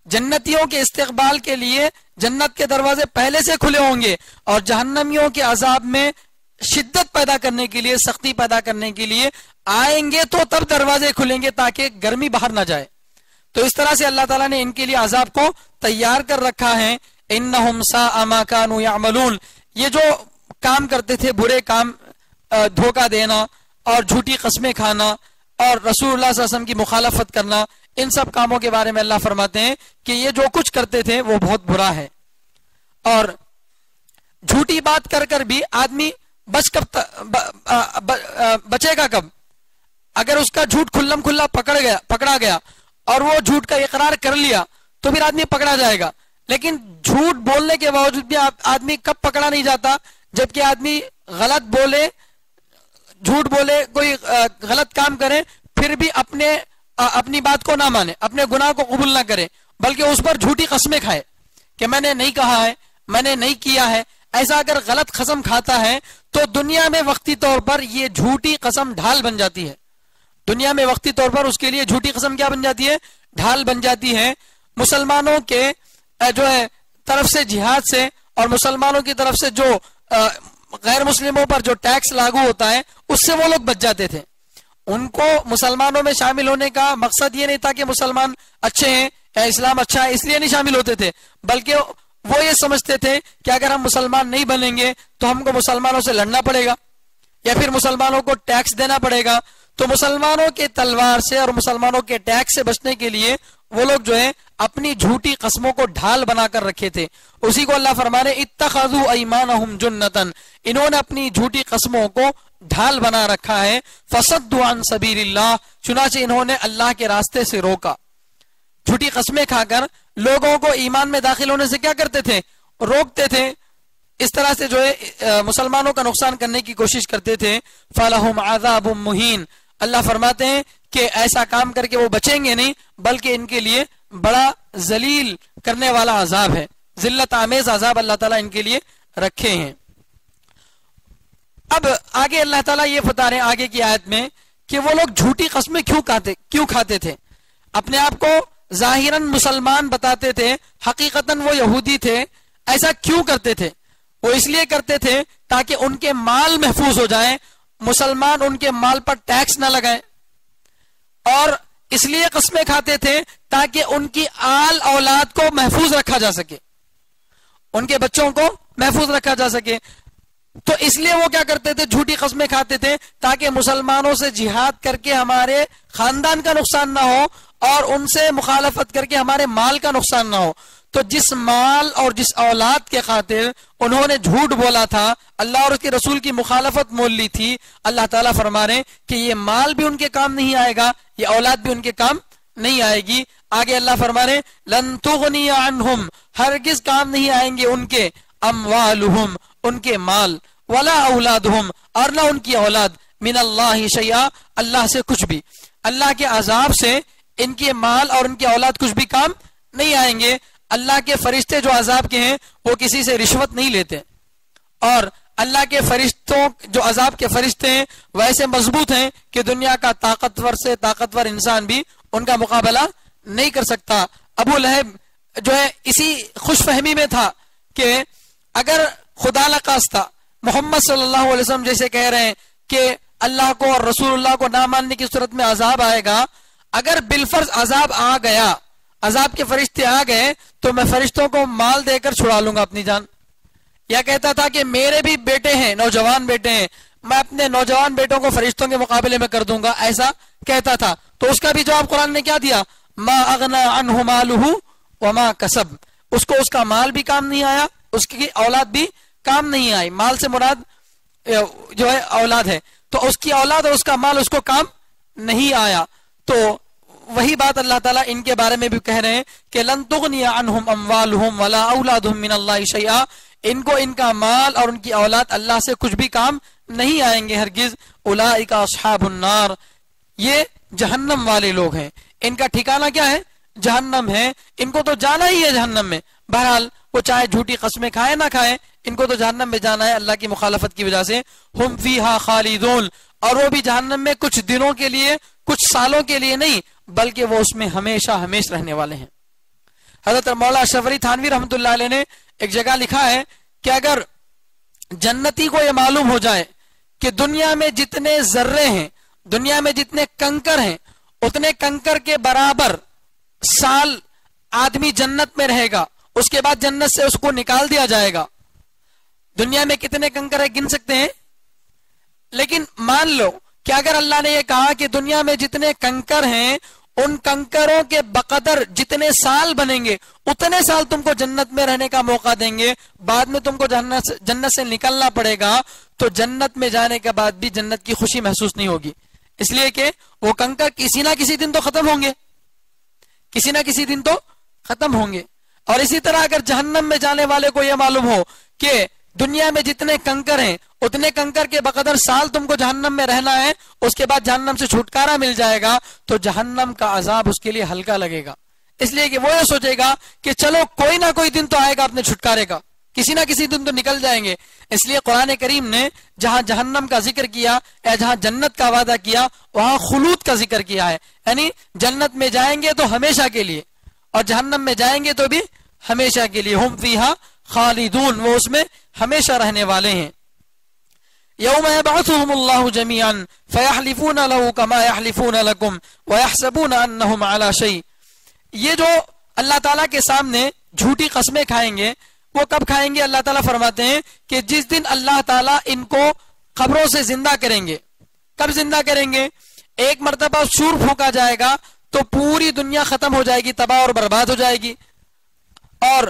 جنتیوں کے استقبال کے لیے جنت کے دروازے پہلے سے کھلے ہوں گے, اور جہنمیوں کے عذاب میں شدت پیدا کرنے کے لیے, سختی پیدا کرنے کے لیے آئیں گے تو تب دروازے کھلیں گے تاکہ گرمی باہر نہ جائے. تو اس طرح سے اللہ تعالیٰ نے ان کے لیے عذاب کو تیار کر رکھا ہے. انہم ساء ما کانوا یعملون, یہ جو کام کرتے تھے برے کام, دھوکہ دینا اور جھوٹی قسمیں کھانا اور رسول اللہ صلی اللہ علیہ وسلم کی مخالفت کرنا, ان سب کاموں کے بارے میں اللہ فرماتے ہیں کہ یہ جو کچھ کرتے تھے وہ بہت برا ہے. اور جھوٹی بات کر کر بھی آدمی بچے گا کب؟ اگر اس کا جھوٹ کھلم کھلا پکڑا گیا اور وہ جھوٹ کا اقرار کر لیا تو پھر آدمی پکڑا جائے گا. لیکن جھوٹ بولنے کے باوجود بھی آدمی کب پکڑا نہیں جاتا؟ جبکہ آدمی غلط بولے, جھوٹ بولے, کوئی غلط کام کرے, پھر بھی اپنی بات کو نہ مانے, اپنے گناہ کو قبول نہ کرے, بلکہ اس پر جھوٹی قسمیں کھائے کہ میں نے نہیں کہا ہے, میں نے نہیں کیا ہے. ایسا اگر غلط قسم کھاتا ہے تو دنیا میں وقتی طور پر یہ جھوٹی قسم ڈھال بن جاتی ہے. دنیا میں وقتی طور پر اس کے لیے جھوٹی قسم کیا بن جاتی ہے؟ ڈھال بن جاتی ہے. مسلمانوں کے جو ہے طرف سے جہاد سے اور مسلمانوں کی طرف سے جو غیر مسلموں پر جو ٹیکس لاگو ہوتا ہے اس سے وہ لوگ بچ جاتے تھے. ان کو مسلمانوں میں شامل ہونے کا مقصد یہ نہیں تھا کہ مسلمان اچھے ہیں یا اسلام اچھا ہے اس لیے نہیں شامل ہوتے تھے, بلکہ وہ یہ سمجھتے تھے کہ اگر ہم مسلمان نہیں بنیں گے تو ہم کو مسلمانوں سے لڑنا پڑے گا یا پھر مسلمانوں کو ٹیکس دینا پڑے گا. تو مسلمانوں کے تلوار سے اور مسلمانوں کے ٹیکس سے بچنے کے لیے وہ لوگ جو ہے اپنی جھوٹی قسموں کو ڈھال بنا کر رکھے تھے. اسی کو اللہ فرمانے اتخذوا ایمانہم جنتن, انہوں نے اپنی جھوٹی قسموں کو ڈھال بنا رکھا ہے. فصدوا عن سبیل اللہ, چنانچہ انہوں نے اللہ کے راستے سے روکا. جھوٹی قسمیں کھا کر لوگوں کو ایمان میں داخل ہونے سے کیا کرتے تھے؟ روکتے تھے. اس طرح سے جو ہے مسلمانوں کا نقصان کرنے کی کوشش کرتے تھے فَلَهُمْ عَذَابٌ مُهِينٌ، اللہ فرماتے ہیں کہ ایسا کام کر کے وہ بچیں گے نہیں، بلکہ ان کے لیے بڑا ذلیل کرنے والا عذاب ہے، ذلت آمیز عذاب اللہ تعالیٰ ان کے لیے رکھے ہیں۔ اب آگے اللہ تعالیٰ یہ بتا رہے ہیں آگے کی آیت میں کہ وہ لوگ جھوٹی قسمیں کیوں کھاتے تھے، اپنے آپ کو ظاہراً مسلمان بتاتے تھے، حقیقتاً وہ یہودی تھے، ایسا کیوں کرتے تھے؟ وہ اس لیے کرتے تھے تاکہ ان کے مال محفوظ ہو جائیں، مسلمان ان کے مال پر ٹیکس نہ لگائیں، اور اس لیے قسمیں کھاتے تھے تاکہ ان کی آل اولاد کو محفوظ رکھا جا سکے، ان کے بچوں کو محفوظ رکھا جا سکے۔ تو اس لیے وہ کیا کرتے تھے، جھوٹی قسمیں کھاتے تھے تاکہ مسلمانوں سے جہاد کر کے ہمارے خاندان کا نقصان نہ ہو اور ان سے مخالفت کر کے ہمارے مال کا نقصان نہ ہو۔ تو جس مال اور جس اولاد کے خاطر انہوں نے جھوٹ بولا تھا، اللہ اور اس کے رسول کی مخالفت مول لی تھی، اللہ تعالیٰ فرما رہے ہیں کہ یہ مال بھی ان کے کام نہیں آئے گا، یہ اولاد بھی ان کے کام نہیں آئے گی۔ آگے اللہ فرما رہے ہیں لن تغنی عنہم، ہرگز کام نہیں آئیں گے ان کے، اموالہم، ان کے مال، ولا اولادہم، اور نہ ان کی اولاد، من اللہ شیئا، اللہ سے کچھ بھی، اللہ کے عذاب سے ان کے مال اور ان کی اولاد کچھ بھی کام نہیں آئیں گے۔ اللہ کے فرشتے جو عذاب کے ہیں وہ کسی سے رشوت نہیں لیتے، اور اللہ کے فرشتوں جو عذاب کے فرشتے ہیں ویسے مضبوط ہیں کہ دنیا کا طاقتور سے طاقتور انسان بھی ان کا مقابلہ نہیں کر سکتا۔ ابو لہب جو ہے اسی خوش فہمی میں تھا کہ اگر خدا نخواستہ محمد صلی اللہ علیہ وسلم جیسے کہہ رہے ہیں کہ اللہ کو اور رسول اللہ کو نہ ماننے کی صورت میں عذاب آئے گا، اگر بالفرض عذاب آ گیا، عذاب کے فرشتے آ گئے، تو میں فرشتوں کو مال دے کر چھڑا لوں گا اپنی جان۔ یا کہتا تھا کہ میرے بھی بیٹے ہیں، نوجوان بیٹے ہیں، میں اپنے نوجوان بیٹوں کو فرشتوں کے مقابلے میں کر دوں گا، ایسا کہتا تھا۔ تو اس کا بھی جواب قرآن نے کیا دیا، ما اغنا عنہ مالہ وما کسب، اس کو اس کا مال بھی کام نہیں آیا، اس کی اولاد بھی کام نہیں آئی۔ مال سے مراد جو ہے اولاد ہے، تو اس کی اولاد اور اس کا مال اس کو کام نہیں آیا۔ تو وہی بات اللہ تعالیٰ ان کے بارے میں بھی کہہ رہے ہیں کہ لن تغنی عنہم اموالہم ولا اولادہم من اللہ شیئا، ان کو ان کا مال اور ان کی اولاد اللہ سے کچھ بھی کام نہیں آئیں گے ہرگز۔ اولئک اصحاب النار، یہ جہنم والے لوگ ہیں، ان کا ٹھکانہ کیا ہے، جہنم ہے، ان کو تو جانا ہی ہے جہنم میں۔ بہرحال وہ چاہے جھوٹی قسمیں کھائے نہ کھائے، ان کو تو جہنم میں جانا ہے اللہ کی مخالفت کی وجہ سے۔ ہم فیہا خالدون، اور وہ بھی جہنم میں کچھ دنوں کے لیے، کچھ سالوں کے لیے نہیں، بلکہ وہ اس میں ہمیشہ ہمیش رہنے والے ہیں۔ حضرت مولا اشرف علی تھانوی رحمۃ اللہ علیہ نے ایک جگہ لکھا ہے کہ اگر جنتی کو یہ معلوم ہو جائے کہ دنیا میں جتنے ذرے ہیں، دنیا میں جتنے کنکر ہیں، اتنے کنکر کے برابر سال آدمی جنت میں رہے گا، اس کے بعد جنت سے اس کو نکال دیا جائے گا۔ دنیا میں کتنے کنکر ہیں گن سکتے ہیں، لیکن مان لو کہ اگر اللہ نے یہ کہا کہ دنیا میں جتنے کنکر ہیں ان کنکروں کے بقدر جتنے سال بنیں گے اتنے سال تم کو جنت میں رہنے کا موقع دیں گے، بعد میں تم کو جنت سے نکلنا پڑے گا، تو جنت میں جانے کے بعد بھی جنت کی خوشی محسوس نہیں ہوگی، اس لیے کہ وہ کنکر کسی نہ کسی دن تو ختم ہوں گے، کسی نہ کسی دن تو ختم ہوں گے۔ اور اسی طرح اگر جہنم میں جانے والے کو یہ معلوم ہو کہ دنیا میں جتنے کنکر ہیں اتنے کنکر کے بقدر سال تم کو جہنم میں رہنا ہے، اس کے بعد جہنم سے چھٹکارا مل جائے گا، تو جہنم کا عذاب اس کے لیے ہلکا لگے گا، اس لیے کہ وہ یہ سوچے گا کہ چلو کوئی نہ کوئی دن تو آئے گا اپنے چھٹکارے کا، کسی نہ کسی دن تو نکل جائیں گے۔ اس لیے قرآن کریم نے جہاں جہنم کا ذکر کیا یا جہاں جنت کا وعدہ کیا وہاں خلود کا ذکر کیا ہے، یعنی جنت میں جائیں گے تو ہمیشہ کے لیے، اور جہنم میں جائیں گے تو بھی ہمیشہ کے لیے۔ ہم فیہا خالدون، وہ اس میں ہمیشہ رہنے والے ہیں۔ یوم یبعثہم اللہ جمیعا فیحلفون لہ کما یحلفون لکم ویحسبون انہم علی شیء، یہ جو اللہ تعالیٰ کے سامنے جھوٹی قسمیں کھائیں گے وہ کب کھائیں گے؟ اللہ تعالیٰ فرماتے ہیں کہ جس دن اللہ تعالیٰ ان کو قبروں سے زندہ کریں گے۔ کب زندہ کریں گے؟ ایک مرتبہ سور پھونکا جائے گا تو پوری دنیا ختم ہو جائے گی، تباہ اور برباد ہو جائے گی، اور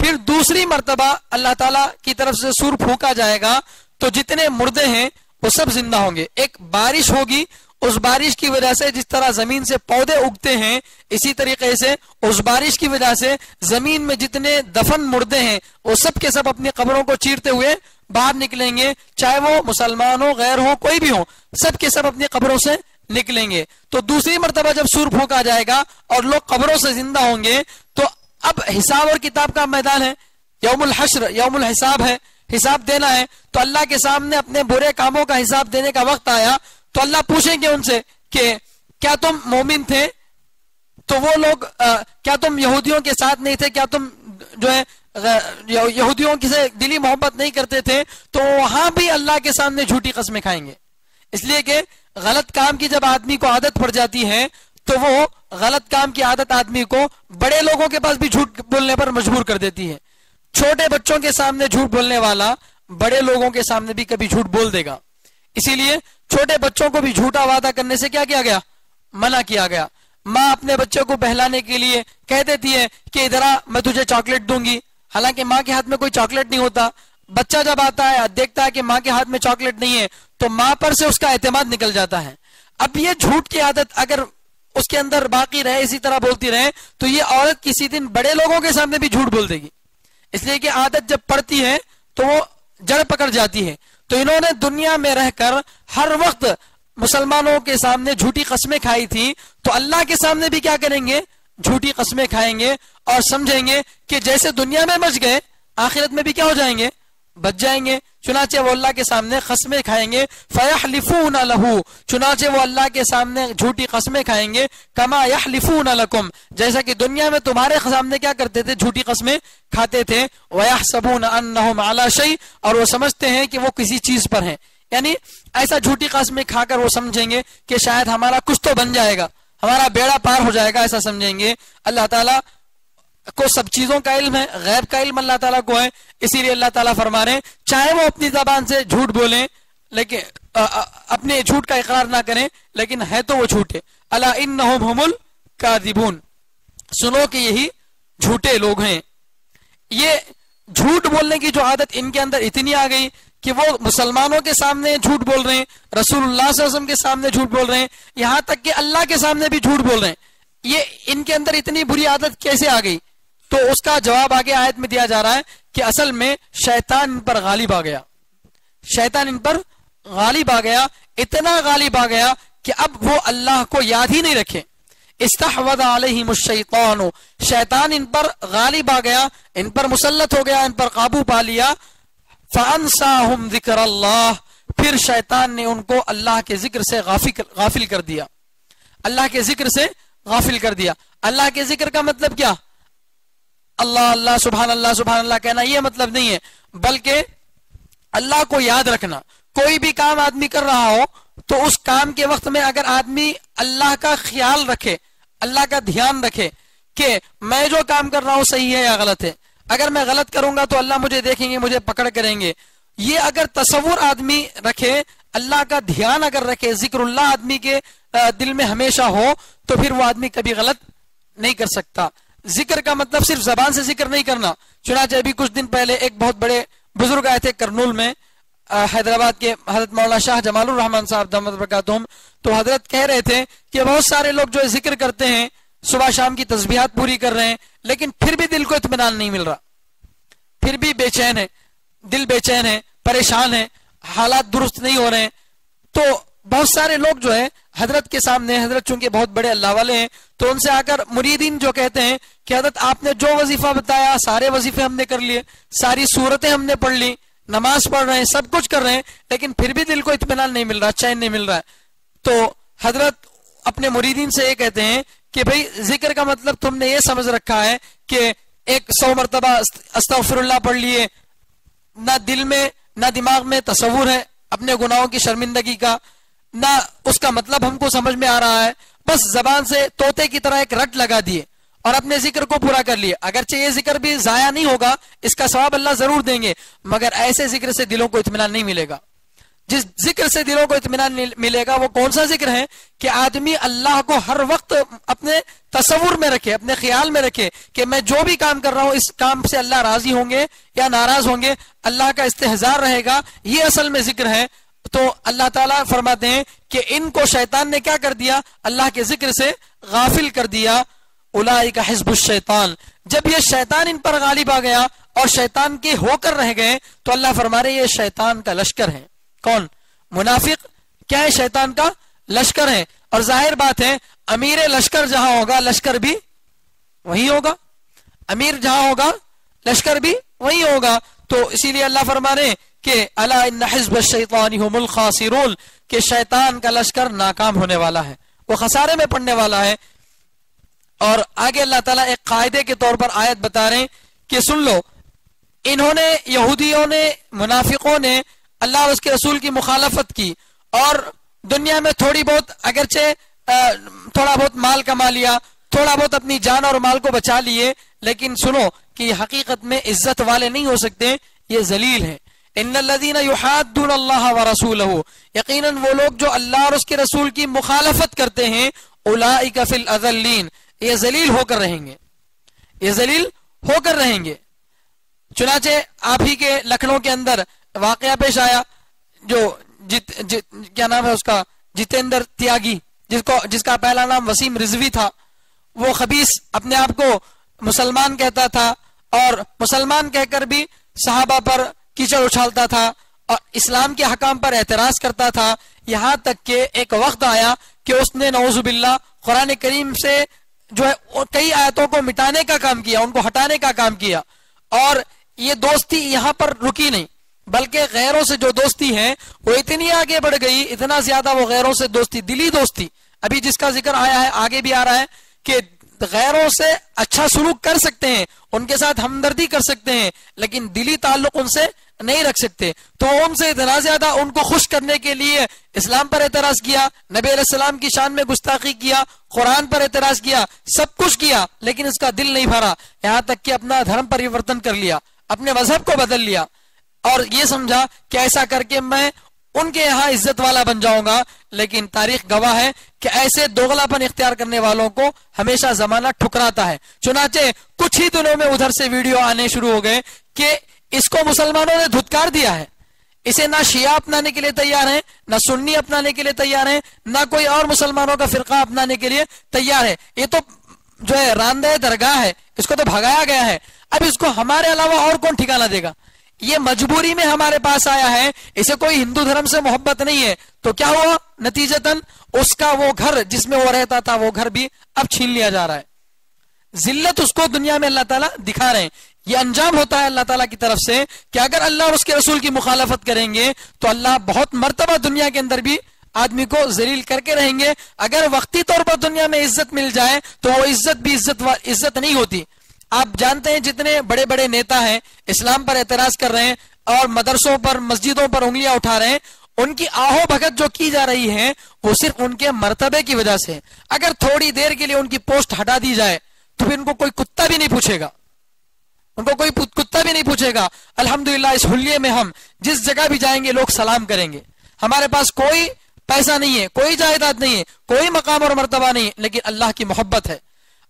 پھر دوسری مرتبہ اللہ تعالیٰ کی طرف سے سور پھونکا جائے گا تو جتنے مردے ہیں وہ سب زندہ ہوں گے۔ ایک بارش ہوگی، اس بارش کی وجہ سے جس طرح زمین سے پودے اگتے ہیں، اسی طریقے سے اس بارش کی وجہ سے زمین میں جتنے دفن مردے ہیں وہ سب کے سب اپنی قبروں کو چیرتے ہوئے باہر نکلیں گے، چاہے وہ مسلمان ہو غیر ہو کوئی بھی ہو، سب کے سب اپنی قبروں سے نکلیں گے۔ تو دوسری مرتبہ جب سور پھونکا جائے گا اور لوگ قبروں سے زندہ ہوں گے تو اب حساب اور کتاب کا میدان ہے، یوم الحشر، یوم الحساب ہے، حساب دینا ہے۔ تو اللہ کے سامنے اپنے برے کاموں کا حساب دینے کا وقت آیا تو اللہ پوچھیں گے ان سے کہ کیا تم مومن تھے؟ تو وہ لوگ کیا تم یہودیوں کے ساتھ نہیں تھے؟ کیا تم جو ہے یہودیوں سے دلی محبت نہیں کرتے تھے؟ تو وہاں بھی اللہ کے سامنے جھوٹی قسمیں کھائیں گے، اس لیے کہ غلط کام کی جب آدمی کو عادت پڑ جاتی ہے تو وہ غلط کام کی عادت آدمی کو بڑے لوگوں کے پاس بھی جھوٹ بولنے پر مجبور کر دیتی ہے۔ چھوٹے بچوں کے سامنے جھوٹ بولنے والا بڑے لوگوں کے سامنے بھی کبھی جھوٹ بول دے گا، اسی لیے چھوٹے بچوں کو بھی جھوٹا وعدہ کرنے سے کیا کیا گیا؟ منع کیا گیا۔ ماں اپنے بچے کو بہلانے کے لیے کہہ دیتی ہے کہ ادھر آ میں تجھے چاکلیٹ دوں گی، حالانکہ ماں کے ہاتھ میں کوئی چاکلیٹ نہیں ہوتا۔ بچہ جب آتا ہے دیکھتا ہے کہ ماں کے ہاتھ میں چاکلیٹ نہیں ہے تو ماں پر سے اس کا اعتماد نکل جاتا ہے۔ اب یہ جھوٹ کی عادت اگر اس کے اندر باقی رہے، اسی طرح بولتی رہے، تو یہ عورت کسی دن بڑے لوگوں کے سامنے بھی جھوٹ بول دے گی، اس لیے کہ عادت جب پڑتی ہے تو وہ جڑ پکڑ جاتی ہے۔ تو انہوں نے دنیا میں رہ کر ہر وقت مسلمانوں کے سامنے جھوٹی قسمیں کھائی تھی، تو اللہ کے سامنے بھی کیا کریں گے؟ جھوٹی قسمیں کھائیں گے اور سمجھیں گے کہ جیسے دنیا میں بچ گئے آخرت میں بھی کیا ہو جائیں گے؟ بچ جائیں گے۔ چنانچہ وہ اللہ کے سامنے قسمیں کھائیں گے، فَيَحْلِفُونَ لَهُ، چنانچہ وہ اللہ کے سامنے جھوٹی قسمیں کھائیں گے، كَمَا يَحْلِفُونَ لَكُمْ، جیسا کہ دنیا میں تمہارے سامنے کیا کرتے تھے؟ جھوٹی قسمیں کھاتے تھے۔ وَيَحْسَبُونَ أَنَّهُمْ عَلَى شَيْءٍ، اور وہ سمجھتے ہیں کہ وہ کسی چیز پر ہیں، یعنی ایسا جھوٹی قسمیں کھا کر وہ سمجھیں گے کہ شاید ہمارا کچھ تو بن جائے گا، ہمارا بیڑا پار ہو جائے گا، ایسا سمجھیں گے۔ اللہ تعالیٰ کو سب چیزوں کا علم ہے، غیب کا علم اللہ تعالیٰ کو ہے، اسی لیے اللہ تعالیٰ فرما رہے ہیں چاہے وہ اپنی زبان سے جھوٹ بولیں لیکن اپنے جھوٹ کا اقرار نہ کریں لیکن ہے تو وہ جھوٹے۔ الا انہم ہم الکاذبون، سنو کہ یہی جھوٹے لوگ ہیں۔ یہ جھوٹ بولنے کی جو عادت ان کے اندر اتنی آ گئی کہ وہ مسلمانوں کے سامنے جھوٹ بول رہے ہیں، رسول اللہ صلی اللہ علیہ وسلم کے سامنے جھوٹ بول رہے ہیں، یہاں تک کہ اللہ کے سامنے بھی جھوٹ بول رہے ہیں۔ یہ ان کے اندر اتنی بری عادت کیسے آ گئی؟ تو اس کا جواب آگے آیت میں دیا جا رہا ہے کہ اصل میں شیطان ان پر غالب آ گیا، شیطان ان پر غالب آ گیا، اتنا غالب آ گیا کہ اب وہ اللہ کو یاد ہی نہیں رکھے۔ استحوذ علیہم الشیطان، شیطان ان پر غالب آ گیا، ان پر مسلط ہو گیا، ان پر قابو پا لیا۔ فانساہم ذکر اللہ، پھر شیطان نے ان کو اللہ کے ذکر سے غافل کر دیا، اللہ کے ذکر سے غافل کر دیا۔ اللہ کے ذکر کا مطلب کیا؟ اللہ اللہ سبحان اللہ کہنا یہ مطلب نہیں ہے، بلکہ اللہ کو یاد رکھنا۔ کوئی بھی کام آدمی کر رہا ہو تو اس کام کے وقت میں اگر آدمی اللہ کا خیال رکھے، اللہ کا دھیان رکھے کہ میں جو کام کر رہا ہوں صحیح ہے یا غلط ہے، اگر میں غلط کروں گا تو اللہ مجھے دیکھیں گے، مجھے پکڑ کریں گے، یہ اگر تصور آدمی رکھے، اللہ کا دھیان اگر رکھے، ذکر اللہ آدمی کے دل میں ہمیشہ ہو تو پھر وہ آدمی کبھی غلط نہیں کر سکتا۔ ذکر کا مطلب صرف زبان سے ذکر نہیں کرنا۔ چنانچہ ابھی کچھ دن پہلے ایک بہت بڑے بزرگ آئے تھے کرنول میں، حیدرآباد کے حضرت مولانا شاہ جمال الرحمن صاحب دامت برکاتہم، تو حضرت کہہ رہے تھے کہ بہت سارے لوگ جو ذکر کرتے ہیں، صبح شام کی تسبیحات پوری کر رہے ہیں، لیکن پھر بھی دل کو اطمینان نہیں مل رہا، پھر بھی بے چین ہے، دل بے چین ہے، پریشان ہے، حالات درست نہیں ہو رہے ہیں۔ تو بہت سارے لوگ جو ہے حضرت کے سامنے، حضرت چونکہ بہت بڑے اللہ والے ہیں تو ان سے آ کر مریدین جو کہتے ہیں کہ حضرت آپ نے جو وظیفہ بتایا سارے وظیفے ہم نے کر لیے، ساری صورتیں ہم نے پڑھ لی، نماز پڑھ رہے ہیں، سب کچھ کر رہے ہیں، لیکن پھر بھی دل کو اطمینان نہیں مل رہا، چین نہیں مل رہا ہے۔ تو حضرت اپنے مریدین سے یہ کہتے ہیں کہ بھئی ذکر کا مطلب تم نے یہ سمجھ رکھا ہے کہ 100 مرتبہ استغفر اللہ پڑھ لیے، نہ دل میں نہ دماغ میں تصور ہے اپنے گناہوں کی شرمندگی کا، نہ اس کا مطلب ہم کو سمجھ میں آ رہا ہے، بس زبان سے طوطے کی طرح ایک رٹ لگا دیے اور اپنے ذکر کو پورا کر لیے۔ اگرچہ یہ ذکر بھی ضائع نہیں ہوگا، اس کا ثواب اللہ ضرور دیں گے، مگر ایسے ذکر سے دلوں کو اطمینان نہیں ملے گا۔ جس ذکر سے دلوں کو اطمینان ملے گا وہ کون سا ذکر ہے کہ آدمی اللہ کو ہر وقت اپنے تصور میں رکھے، اپنے خیال میں رکھے کہ میں جو بھی کام کر رہا ہوں اس کام سے اللہ راضی ہوں گے یا ناراض ہوں گے، اللہ کا استحضار رہے گا، یہ اصل میں ذکر ہے۔ تو اللہ تعالیٰ فرماتے ہیں کہ ان کو شیطان نے کیا کر دیا؟ اللہ کے ذکر سے غافل کر دیا. اولئک حزب الشیطان. جب یہ شیطان ان پر غالب آ گیا اور شیطان کے ہو کر رہ گئے تو اللہ فرما رہے یہ شیطان کا لشکر ہے. کون؟ منافق کیا ہے؟ شیطان کا لشکر ہے. اور ظاہر بات ہے امیر لشکر جہاں ہوگا لشکر بھی وہی ہوگا، امیر جہاں ہوگا لشکر بھی وہی ہوگا. تو اسی لیے اللہ فرما رہے کہ الا ان حزب الشیطان هم الخاسرون، کہ شیطان کا لشکر ناکام ہونے والا ہے، وہ خسارے میں پڑنے والا ہے. اور آگے اللہ تعالیٰ ایک قاعدے کے طور پر آیت بتا رہے ہیں کہ سن لو، انہوں نے یہودیوں نے منافقوں نے اللہ اور اس کے رسول کی مخالفت کی اور دنیا میں تھوڑی بہت اگرچہ تھوڑا بہت مال کما لیا، تھوڑا بہت اپنی جان اور مال کو بچا لیے، لیکن سنو کہ یہ حقیقت میں عزت والے نہیں ہو سکتے، یہ ذلیل ہیں. ان الذین یحادون اللہ ورسولہ، یقیناً وہ لوگ جو اللہ اور اس کے رسول کی مخالفت کرتے ہیں، اولئک فی الاذلین، یہ ذلیل ہو کر رہیں گے، یہ ذلیل ہو کر رہیں گے. چنانچہ آپ ہی کے لکھنؤ کے اندر واقعہ پیش آیا، جو کیا نام ہے اس کا، جتیندر تیاگی، جس کا پہلا نام وسیم رضوی تھا. وہ خبیث اپنے آپ کو مسلمان کہتا تھا اور مسلمان کہہ کر بھی صحابہ پر کیچڑ اچھالتا تھا اور اسلام کے حکام پر اعتراض کرتا تھا. یہاں تک کہ ایک وقت آیا کہ اس نے نعوذ باللہ قرآن کریم سے جو ہے کئی آیتوں کو مٹانے کا کام کیا، ان کو ہٹانے کا کام کیا. اور یہ دوستی یہاں پر رکی نہیں، بلکہ غیروں سے جو دوستی ہے وہ اتنی آگے بڑھ گئی، اتنا زیادہ وہ غیروں سے دوستی، دلی دوستی، ابھی جس کا ذکر آیا ہے آگے بھی آ رہا ہے کہ غیروں سے اچھا سلوک کر سکتے ہیں، ان کے ساتھ ہمدردی کر سکتے ہیں، لیکن دلی تعلق ان سے نہیں رکھ سکتے. تو ان سے اتنا زیادہ ان کو خوش کرنے کے لیے اسلام پر اعتراض کیا، نبی علیہ السلام کی شان میں گستاخی کیا، قرآن پر اعتراض کیا، سب کچھ کیا، لیکن اس کا دل نہیں بھرا. یہاں تک کہ اپنا دھرم پریورتن کر لیا، اپنے مذہب کو بدل لیا اور یہ سمجھا کہ ایسا کر کے میں ان کے یہاں عزت والا بن جاؤں گا. لیکن تاریخ گواہ ہے کہ ایسے دوغلا پن اختیار کرنے والوں کو ہمیشہ زمانہ ٹھکراتا ہے. چنانچہ کچھ ہی دنوں میں ادھر سے ویڈیو آنے شروع ہو گئے کہ اس کو مسلمانوں نے دھتکار دیا ہے، اسے نہ شیعہ اپنانے کے لیے تیار ہیں، نہ سنی اپنانے کے لیے تیار ہیں، نہ کوئی اور مسلمانوں کا فرقہ اپنانے کے لیے تیار ہے. یہ تو جو ہے راندہ درگاہ ہے، اس کو تو بھگایا گیا ہے. اب اس کو ہمارے علاوہ اور کون ٹھکانہ دے گا؟ یہ مجبوری میں ہمارے پاس آیا ہے، اسے کوئی ہندو دھرم سے محبت نہیں ہے. تو کیا ہوا نتیجتاً؟ اس کا وہ گھر جس میں وہ رہتا تھا وہ گھر بھی اب چھین لیا جا رہا ہے. ذلت اس کو دنیا میں اللہ تعالیٰ دکھا رہے ہیں. یہ انجام ہوتا ہے اللہ تعالیٰ کی طرف سے کہ اگر اللہ اور اس کے رسول کی مخالفت کریں گے تو اللہ بہت مرتبہ دنیا کے اندر بھی آدمی کو ذلیل کر کے رہیں گے. اگر وقتی طور پر دنیا میں عزت مل جائے تو وہ عزت بھی عزت نہیں ہوتی. آپ جانتے ہیں جتنے بڑے بڑے نیتا ہیں اسلام پر اعتراض کر رہے ہیں اور مدرسوں پر مسجدوں پر انگلیاں اٹھا رہے ہیں، ان کی آہو بھگت جو کی جا رہی ہے وہ صرف ان کے مرتبے کی وجہ سے. اگر تھوڑی دیر کے لیے ان کی پوسٹ ہٹا دی جائے تو پھر ان کو کوئی کتا بھی نہیں پوچھے گا، ان کو کوئی کتا بھی نہیں پوچھے گا. الحمدللہ اس حلیے میں ہم جس جگہ بھی جائیں گے لوگ سلام کریں گے. ہمارے پاس کوئی پیسہ نہیں ہے، کوئی جائیداد نہیں ہے، کوئی مقام اور مرتبہ نہیں، لیکن اللہ کی محبت ہے.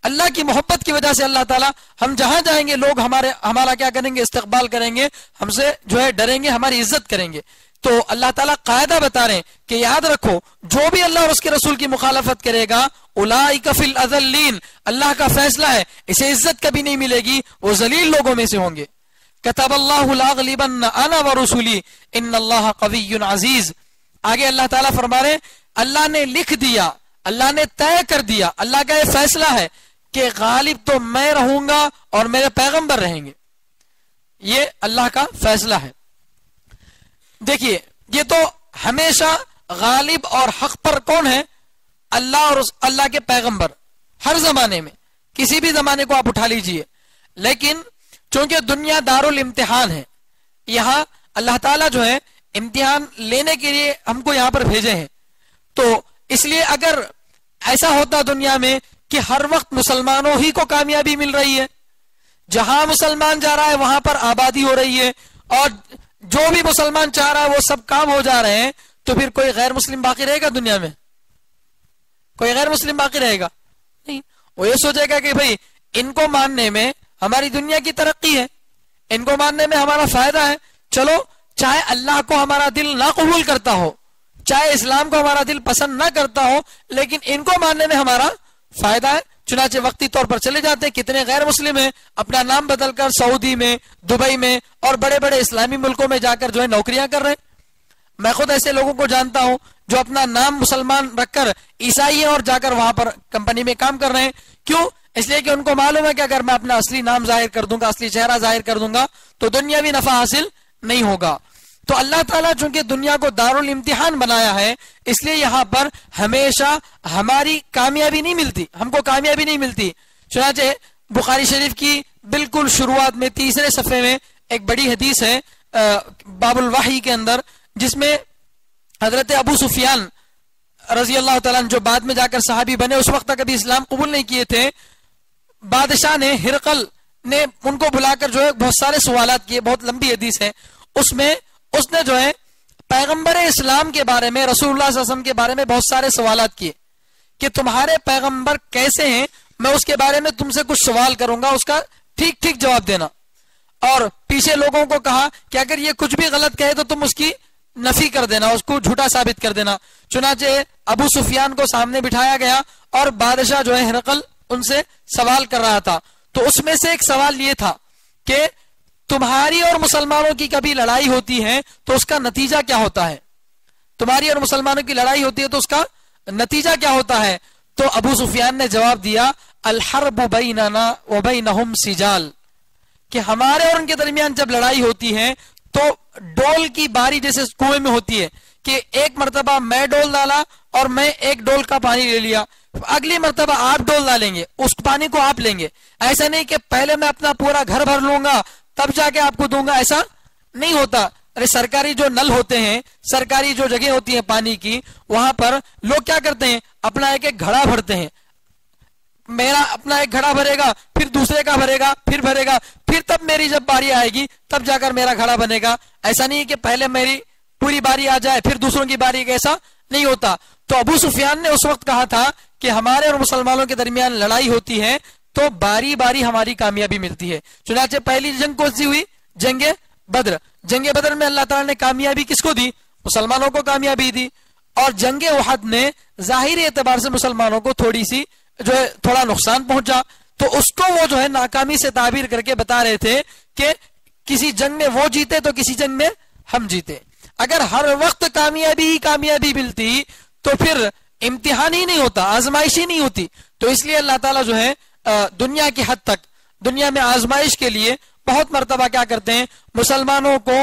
اللہ کی محبت کی وجہ سے اللہ تعالیٰ ہم جہاں جائیں گے لوگ ہمارا کیا کریں گے؟ استقبال کریں گے، ہم سے جو ہے ڈریں گے، ہماری عزت کریں گے. تو اللہ تعالیٰ قاعدہ بتا رہے ہیں کہ یاد رکھو جو بھی اللہ اور اس کے رسول کی مخالفت کرے گا اولئک فی الاذلین، اللہ کا فیصلہ ہے اسے عزت کبھی نہیں ملے گی، وہ ذلیل لوگوں میں سے ہوں گے. کتب اللہ لاغلبن انا ورسولی ان اللہ قوی عزیز. آگے اللہ تعالیٰ فرما رہے ہیں اللہ نے لکھ دیا، اللہ نے طے کر دیا، اللہ کا یہ فیصلہ ہے کہ غالب تو میں رہوں گا اور میرے پیغمبر رہیں گے. یہ اللہ کا فیصلہ ہے. دیکھیے یہ تو ہمیشہ غالب اور حق پر کون ہے؟ اللہ اور اللہ کے پیغمبر. ہر زمانے میں کسی بھی زمانے کو آپ اٹھا لیجئے. لیکن چونکہ دنیا دارالامتحان ہے، یہاں اللہ تعالیٰ جو ہے امتحان لینے کے لیے ہم کو یہاں پر بھیجے ہیں. تو اس لیے اگر ایسا ہوتا دنیا میں کہ ہر وقت مسلمانوں ہی کو کامیابی مل رہی ہے، جہاں مسلمان جا رہا ہے وہاں پر آبادی ہو رہی ہے اور جو بھی مسلمان چاہ رہا ہے وہ سب کام ہو جا رہے ہیں، تو پھر کوئی غیر مسلم باقی رہے گا دنیا میں؟ کوئی غیر مسلم باقی رہے گا نہیں. وہ یہ سوچے گا کہ بھئی ان کو ماننے میں ہماری دنیا کی ترقی ہے، ان کو ماننے میں ہمارا فائدہ ہے، چلو چاہے اللہ کو ہمارا دل نہ قبول کرتا ہو، چاہے اسلام کو ہمارا دل پسند نہ کرتا ہو، لیکن ان کو ماننے میں ہمارا فائدہ ہے، چنانچہ وقتی طور پر چلے جاتے ہیں۔ کتنے غیر مسلم ہیں اپنا نام بدل کر سعودی میں، دبئی میں اور بڑے بڑے اسلامی ملکوں میں جا کر جو ہے نوکریاں کر رہے ہیں۔ میں خود ایسے لوگوں کو جانتا ہوں جو اپنا نام مسلمان رکھ کر عیسائی ہیں اور جا کر وہاں پر کمپنی میں کام کر رہے ہیں۔ کیوں؟ اس لیے کہ ان کو معلوم ہے کہ اگر میں اپنا اصلی نام ظاہر کر دوں گا، اصلی چہرہ ظاہر کر دوں گا تو دنیاوی نفع حاصل نہیں ہوگا۔ تو اللہ تعالیٰ چونکہ دنیا کو دارالامتحان بنایا ہے، اس لیے یہاں پر ہمیشہ ہماری کامیابی نہیں ملتی، ہم کو کامیابی نہیں ملتی۔ چنانچہ بخاری شریف کی بالکل شروعات میں تیسرے صفحے میں ایک بڑی حدیث ہے باب الوحی کے اندر، جس میں حضرت ابو سفیان رضی اللہ تعالیٰ جو بعد میں جا کر صحابی بنے، اس وقت تک ابھی اسلام قبول نہیں کیے تھے، بادشاہ نے ہرقل نے ان کو بلا کر جو ہے بہت سارے سوالات کیے، بہت لمبی حدیث ہے۔ اس میں اس نے جو ہے پیغمبر اسلام کے بارے میں، رسول اللہ صلی اللہ علیہ وسلم کے بارے میں بہت سارے سوالات کیے کہ تمہارے پیغمبر کیسے ہیں، میں اس کے بارے میں تم سے کچھ سوال کروں گا، اس کا ٹھیک ٹھیک جواب دینا۔ اور پیچھے لوگوں کو کہا کہ اگر یہ کچھ بھی غلط کہے تو تم اس کی نفی کر دینا، اس کو جھوٹا ثابت کر دینا۔ چنانچہ ابو سفیان کو سامنے بٹھایا گیا اور بادشاہ جو ہے ہرقل ان سے سوال کر رہا تھا۔ تو اس میں سے ایک سوال یہ تھا کہ تمہاری اور مسلمانوں کی کبھی لڑائی ہوتی ہے تو اس کا نتیجہ کیا ہوتا ہے؟ تمہاری اور مسلمانوں کی لڑائی ہوتی ہے تو اس کا نتیجہ کیا ہوتا ہے؟ تو ابو سفیان نے جواب دیا الحرب بیننا وبینہم سجال، کہ ہمارے اور ان کے درمیان جب لڑائی ہوتی ہے تو ڈول کی باری جیسے کنویں میں ہوتی ہے کہ ایک مرتبہ میں ڈول ڈالا اور میں ایک ڈول کا پانی لے لیا، اگلی مرتبہ آپ ڈول ڈالیں گے، اس پانی کو آپ لیں گے۔ ایسا نہیں کہ پہلے میں اپنا پورا گھر بھر لوں گا تب جا کے آپ کو دوں گا، ایسا نہیں ہوتا۔ ارے سرکاری جو نل ہوتے ہیں، سرکاری جو جگہ ہوتی ہیں پانی کی، وہاں پر لوگ کیا کرتے ہیں، اپنا ایک ایک گھڑا بھرتے ہیں۔ میرا اپنا ایک گھڑا بھرے گا، پھر دوسرے کا بھرے گا، پھر بھرے گا، پھر تب میری جب باری آئے گی تب جا کر میرا گھڑا بنے گا۔ ایسا نہیں کہ پہلے میری پوری باری آ جائے پھر دوسروں کی باری، ایسا نہیں ہوتا۔ تو ابو سفیان نے اس وقت کہا تھا کہ ہمارے اور مسلمانوں کے درمیان لڑائی ہوتی ہے تو باری باری ہماری کامیابی ملتی ہے۔ چنانچہ پہلی جنگ کون سی ہوئی؟ جنگ بدر۔ جنگ بدر میں اللہ تعالیٰ نے کامیابی کس کو دی؟ مسلمانوں کو کامیابی دی۔ اور جنگ احد میں ظاہری اعتبار سے مسلمانوں کو تھوڑا نقصان پہنچا، تو اس کو وہ جو ہے ناکامی سے تعبیر کر کے بتا رہے تھے کہ کسی جنگ میں وہ جیتے تو کسی جنگ میں ہم جیتے۔ اگر ہر وقت کامیابی ہی کامیابی ملتی تو پھر امتحان ہی نہیں ہوتا، آزمائش ہی نہیں ہوتی۔ تو اس لیے اللہ تعالیٰ جو ہے دنیا کی حد تک، دنیا میں آزمائش کے لیے بہت مرتبہ کیا کرتے ہیں، مسلمانوں کو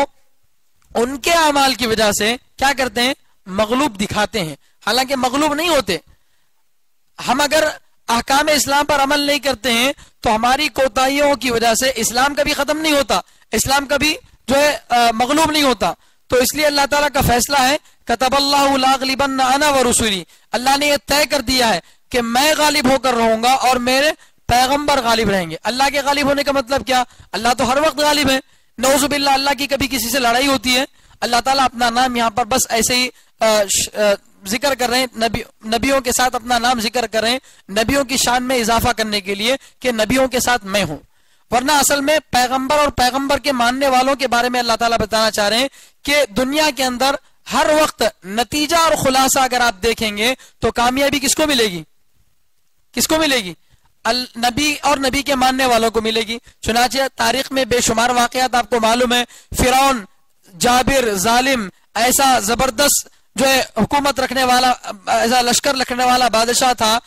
ان کے اعمال کی وجہ سے کیا کرتے ہیں، مغلوب دکھاتے ہیں، حالانکہ مغلوب نہیں ہوتے۔ ہم اگر احکام اسلام پر عمل نہیں کرتے ہیں تو ہماری کوتاہیوں کی وجہ سے اسلام کبھی ختم نہیں ہوتا، اسلام کبھی جو ہے مغلوب نہیں ہوتا۔ تو اس لیے اللہ تعالیٰ کا فیصلہ ہے کتب اللہ لاغلبن انا ورسولی، اللہ نے یہ طے کر دیا ہے کہ میں غالب ہو کر رہوں گا اور میرے پیغمبر غالب رہیں گے۔ اللہ کے غالب ہونے کا مطلب کیا؟ اللہ تو ہر وقت غالب ہے۔ نعوذ باللہ اللہ کی کبھی کسی سے لڑائی ہوتی ہے؟ اللہ تعالیٰ اپنا نام یہاں پر بس ایسے ہی ذکر کر رہے ہیں، نبیوں کے ساتھ اپنا نام ذکر کر رہے ہیں نبیوں کی شان میں اضافہ کرنے کے لیے کہ نبیوں کے ساتھ میں ہوں، ورنہ اصل میں پیغمبر اور پیغمبر کے ماننے والوں کے بارے میں اللہ تعالیٰ بتانا چاہ رہے ہیں کہ دنیا کے اندر ہر وقت نتیجہ اور خلاصہ اگر آپ دیکھیں گے تو کامیابی کس کو ملے گی؟ کس کو ملے گی؟ نبی اور نبی کے ماننے والوں کو ملے گی۔ چنانچہ تاریخ میں بے شمار واقعات آپ کو معلوم ہے، فرعون جابر ظالم ایسا زبردست جو ہے حکومت رکھنے والا، ایسا لشکر رکھنے والا بادشاہ تھا،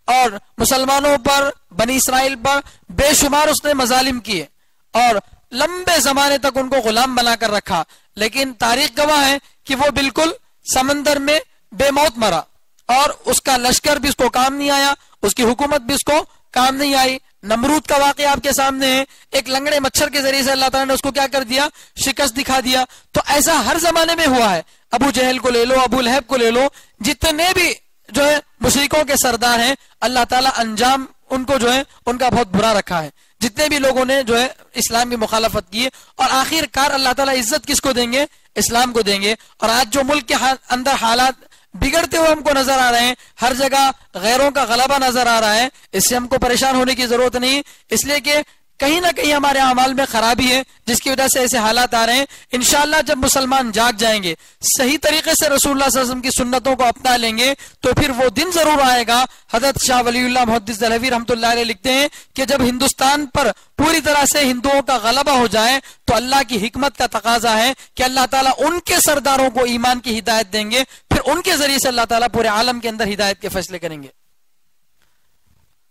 اور مسلمانوں پر، بنی اسرائیل پر بے شمار اس نے مظالم کیے اور لمبے زمانے تک ان کو غلام بنا کر رکھا، لیکن تاریخ گواہ ہے کہ وہ بالکل سمندر میں بے موت مرا اور اس کا لشکر بھی اس کو کام نہیں آیا، اس کی حکومت بھی اس کو کام نہیں آئی۔ نمرود کا واقعہ آپ کے سامنے ہے، ایک لنگڑے مچھر کے ذریعے سے اللہ تعالیٰ نے اس کو کیا کر دیا، شکست دکھا دیا۔ تو ایسا ہر زمانے میں ہوا ہے، ابو جہل کو لے لو، ابو لہب کو لے لو، جتنے بھی جو ہے مشرکوں کے سردار ہیں، اللہ تعالیٰ انجام ان کو جو ہے ان کا بہت برا رکھا ہے، جتنے بھی لوگوں نے جو ہے اسلام کی مخالفت کی، اور آخر کار اللہ تعالیٰ عزت کس کو دیں گے؟ اسلام کو دیں گے۔ اور آج جو ملک کے اندر حالات بگڑتے ہوئے ہم کو نظر آ رہے ہیں، ہر جگہ غیروں کا غلبہ نظر آ رہا ہے، اس سے ہم کو پریشان ہونے کی ضرورت نہیں، اس لیے کہ کہیں نہ کہیں ہمارے اعمال میں خرابی ہے جس کی وجہ سے ایسے حالات آ رہے ہیں. انشاءاللہ جب مسلمان جاگ جائیں گے, صحیح طریقے سے رسول اللہ صلی اللہ علیہ وسلم کی سنتوں کو اپنا لیں گے, تو پھر وہ دن ضرور آئے گا. حضرت شاہ ولی اللہ محدث دہلوی رحمۃ اللہ علیہ لکھتے ہیں کہ جب ہندوستان پر پوری طرح سے ہندوؤں کا غلبہ ہو جائے تو اللہ کی حکمت کا تقاضا ہے کہ اللہ تعالیٰ ان کے سرداروں کو ایمان کی ہدایت دیں گے, پھر ان کے ذریعے سے اللہ تعالیٰ پورے عالم کے اندر ہدایت کے فیصلے کریں گے.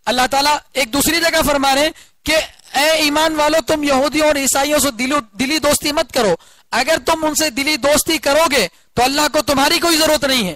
اللہ تعالیٰ ایک دوسری جگہ فرما رہے ہیں کہ اے ایمان والو تم یہودیوں اور عیسائیوں سے دلی دوستی مت کرو, اگر تم ان سے دلی دوستی کرو گے تو اللہ کو تمہاری کوئی ضرورت نہیں ہے.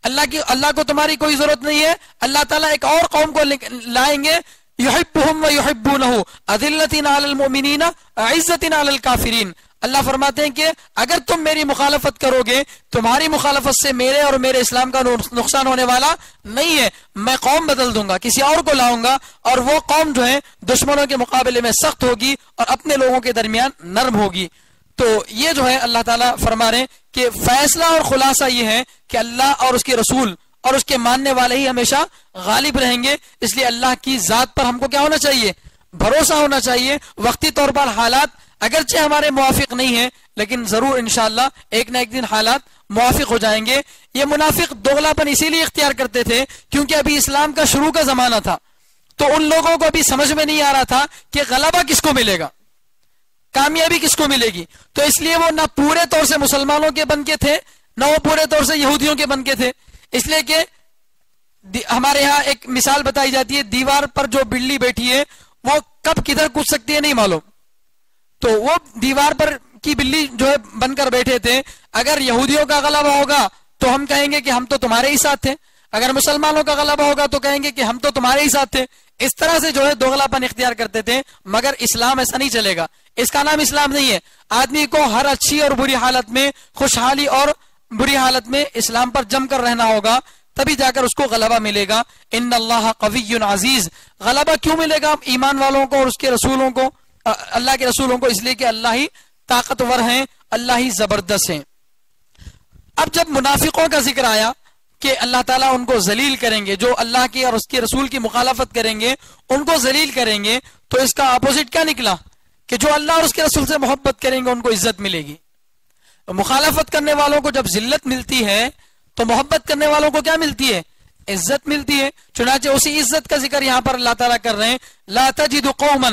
اللہ کو تمہاری کوئی ضرورت نہیں ہے. اللہ تعالیٰ ایک اور قوم کو لائیں گے, یحبہم و یحبونہ اذلۃ علی المؤمنین عزۃ علی الکافرین. اللہ فرماتے ہیں کہ اگر تم میری مخالفت کرو گے, تمہاری مخالفت سے میرے اور میرے اسلام کا نقصان ہونے والا نہیں ہے. میں قوم بدل دوں گا, کسی اور کو لاؤں گا, اور وہ قوم جو ہے دشمنوں کے مقابلے میں سخت ہوگی اور اپنے لوگوں کے درمیان نرم ہوگی. تو یہ جو ہے اللہ تعالیٰ فرما رہے ہیں کہ فیصلہ اور خلاصہ یہ ہے کہ اللہ اور اس کے رسول اور اس کے ماننے والے ہی ہمیشہ غالب رہیں گے. اس لیے اللہ کی ذات پر ہم کو کیا ہونا چاہیے؟ بھروسہ ہونا چاہیے. وقتی طور پر حالات اگرچہ ہمارے موافق نہیں ہیں, لیکن ضرور انشاءاللہ ایک نہ ایک دن حالات موافق ہو جائیں گے. یہ منافق دوغلا پن اسی لیے اختیار کرتے تھے کیونکہ ابھی اسلام کا شروع کا زمانہ تھا, تو ان لوگوں کو ابھی سمجھ میں نہیں آ رہا تھا کہ غلبہ کس کو ملے گا, کامیابی کس کو ملے گی. تو اس لیے وہ نہ پورے طور سے مسلمانوں کے بن کے تھے, نہ وہ پورے طور سے یہودیوں کے بن کے تھے. اس لیے کہ ہمارے ہاں ایک مثال بتائی جاتی ہے, دیوار پر جو بلی بیٹھی ہے وہ کب کدھر کود سکتی ہے نہیں معلوم. تو وہ دیوار پر کی بلی جو ہے بن کر بیٹھے تھے. اگر یہودیوں کا غلبہ ہوگا تو ہم کہیں گے کہ ہم تو تمہارے ہی ساتھ تھے, اگر مسلمانوں کا غلبہ ہوگا تو کہیں گے کہ ہم تو تمہارے ہی ساتھ تھے. اس طرح سے جو ہے دوغلا پن اختیار کرتے تھے. مگر اسلام ایسا نہیں چلے گا, اس کا نام اسلام نہیں ہے. آدمی کو ہر اچھی اور بری حالت میں, خوشحالی اور بری حالت میں اسلام پر جم کر رہنا ہوگا, تبھی جا کر اس کو غلبہ ملے گا. ان اللہ قوی عزیز. غلبہ کیوں ملے گا ایمان والوں کو اور اس کے رسولوں کو, اللہ کے رسولوں کو؟ اس لیے کہ اللہ ہی طاقتور ہیں, اللہ ہی زبردست ہیں. اب جب منافقوں کا ذکر آیا کہ اللہ تعالیٰ ان کو ذلیل کریں گے, جو اللہ کی اور اس کے رسول کی مخالفت کریں گے ان کو ذلیل کریں گے, تو اس کا اپوزٹ کیا نکلا کہ جو اللہ اور اس کے رسول سے محبت کریں گے ان کو عزت ملے گی. مخالفت کرنے والوں کو جب ذلت ملتی ہے تو محبت کرنے والوں کو کیا ملتی ہے؟ عزت ملتی ہے. چنانچہ اسی عزت کا ذکر یہاں پر اللہ تعالیٰ کر رہے ہیں. لا تجد قوما,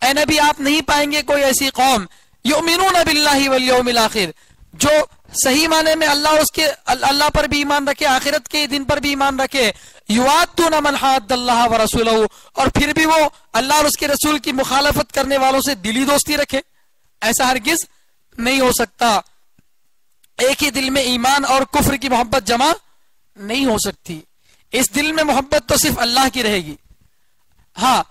اے نبی آپ نہیں پائیں گے کوئی ایسی قوم, یؤمنون باللہ والیوم الاخر, جو صحیح معنی میں اللہ پر بھی ایمان رکھے, آخرت کے دن پر بھی ایمان رکھے, یوادون من حاد اللہ ورسولہ, اور پھر بھی وہ اللہ اور اس کے رسول کی مخالفت کرنے والوں سے دلی دوستی رکھے. ایسا ہرگز نہیں ہو سکتا. ایک ہی دل میں ایمان اور کفر کی محبت جمع نہیں ہو سکتی. اس دل میں محبت تو صرف اللہ کی رہے گی. ہاں,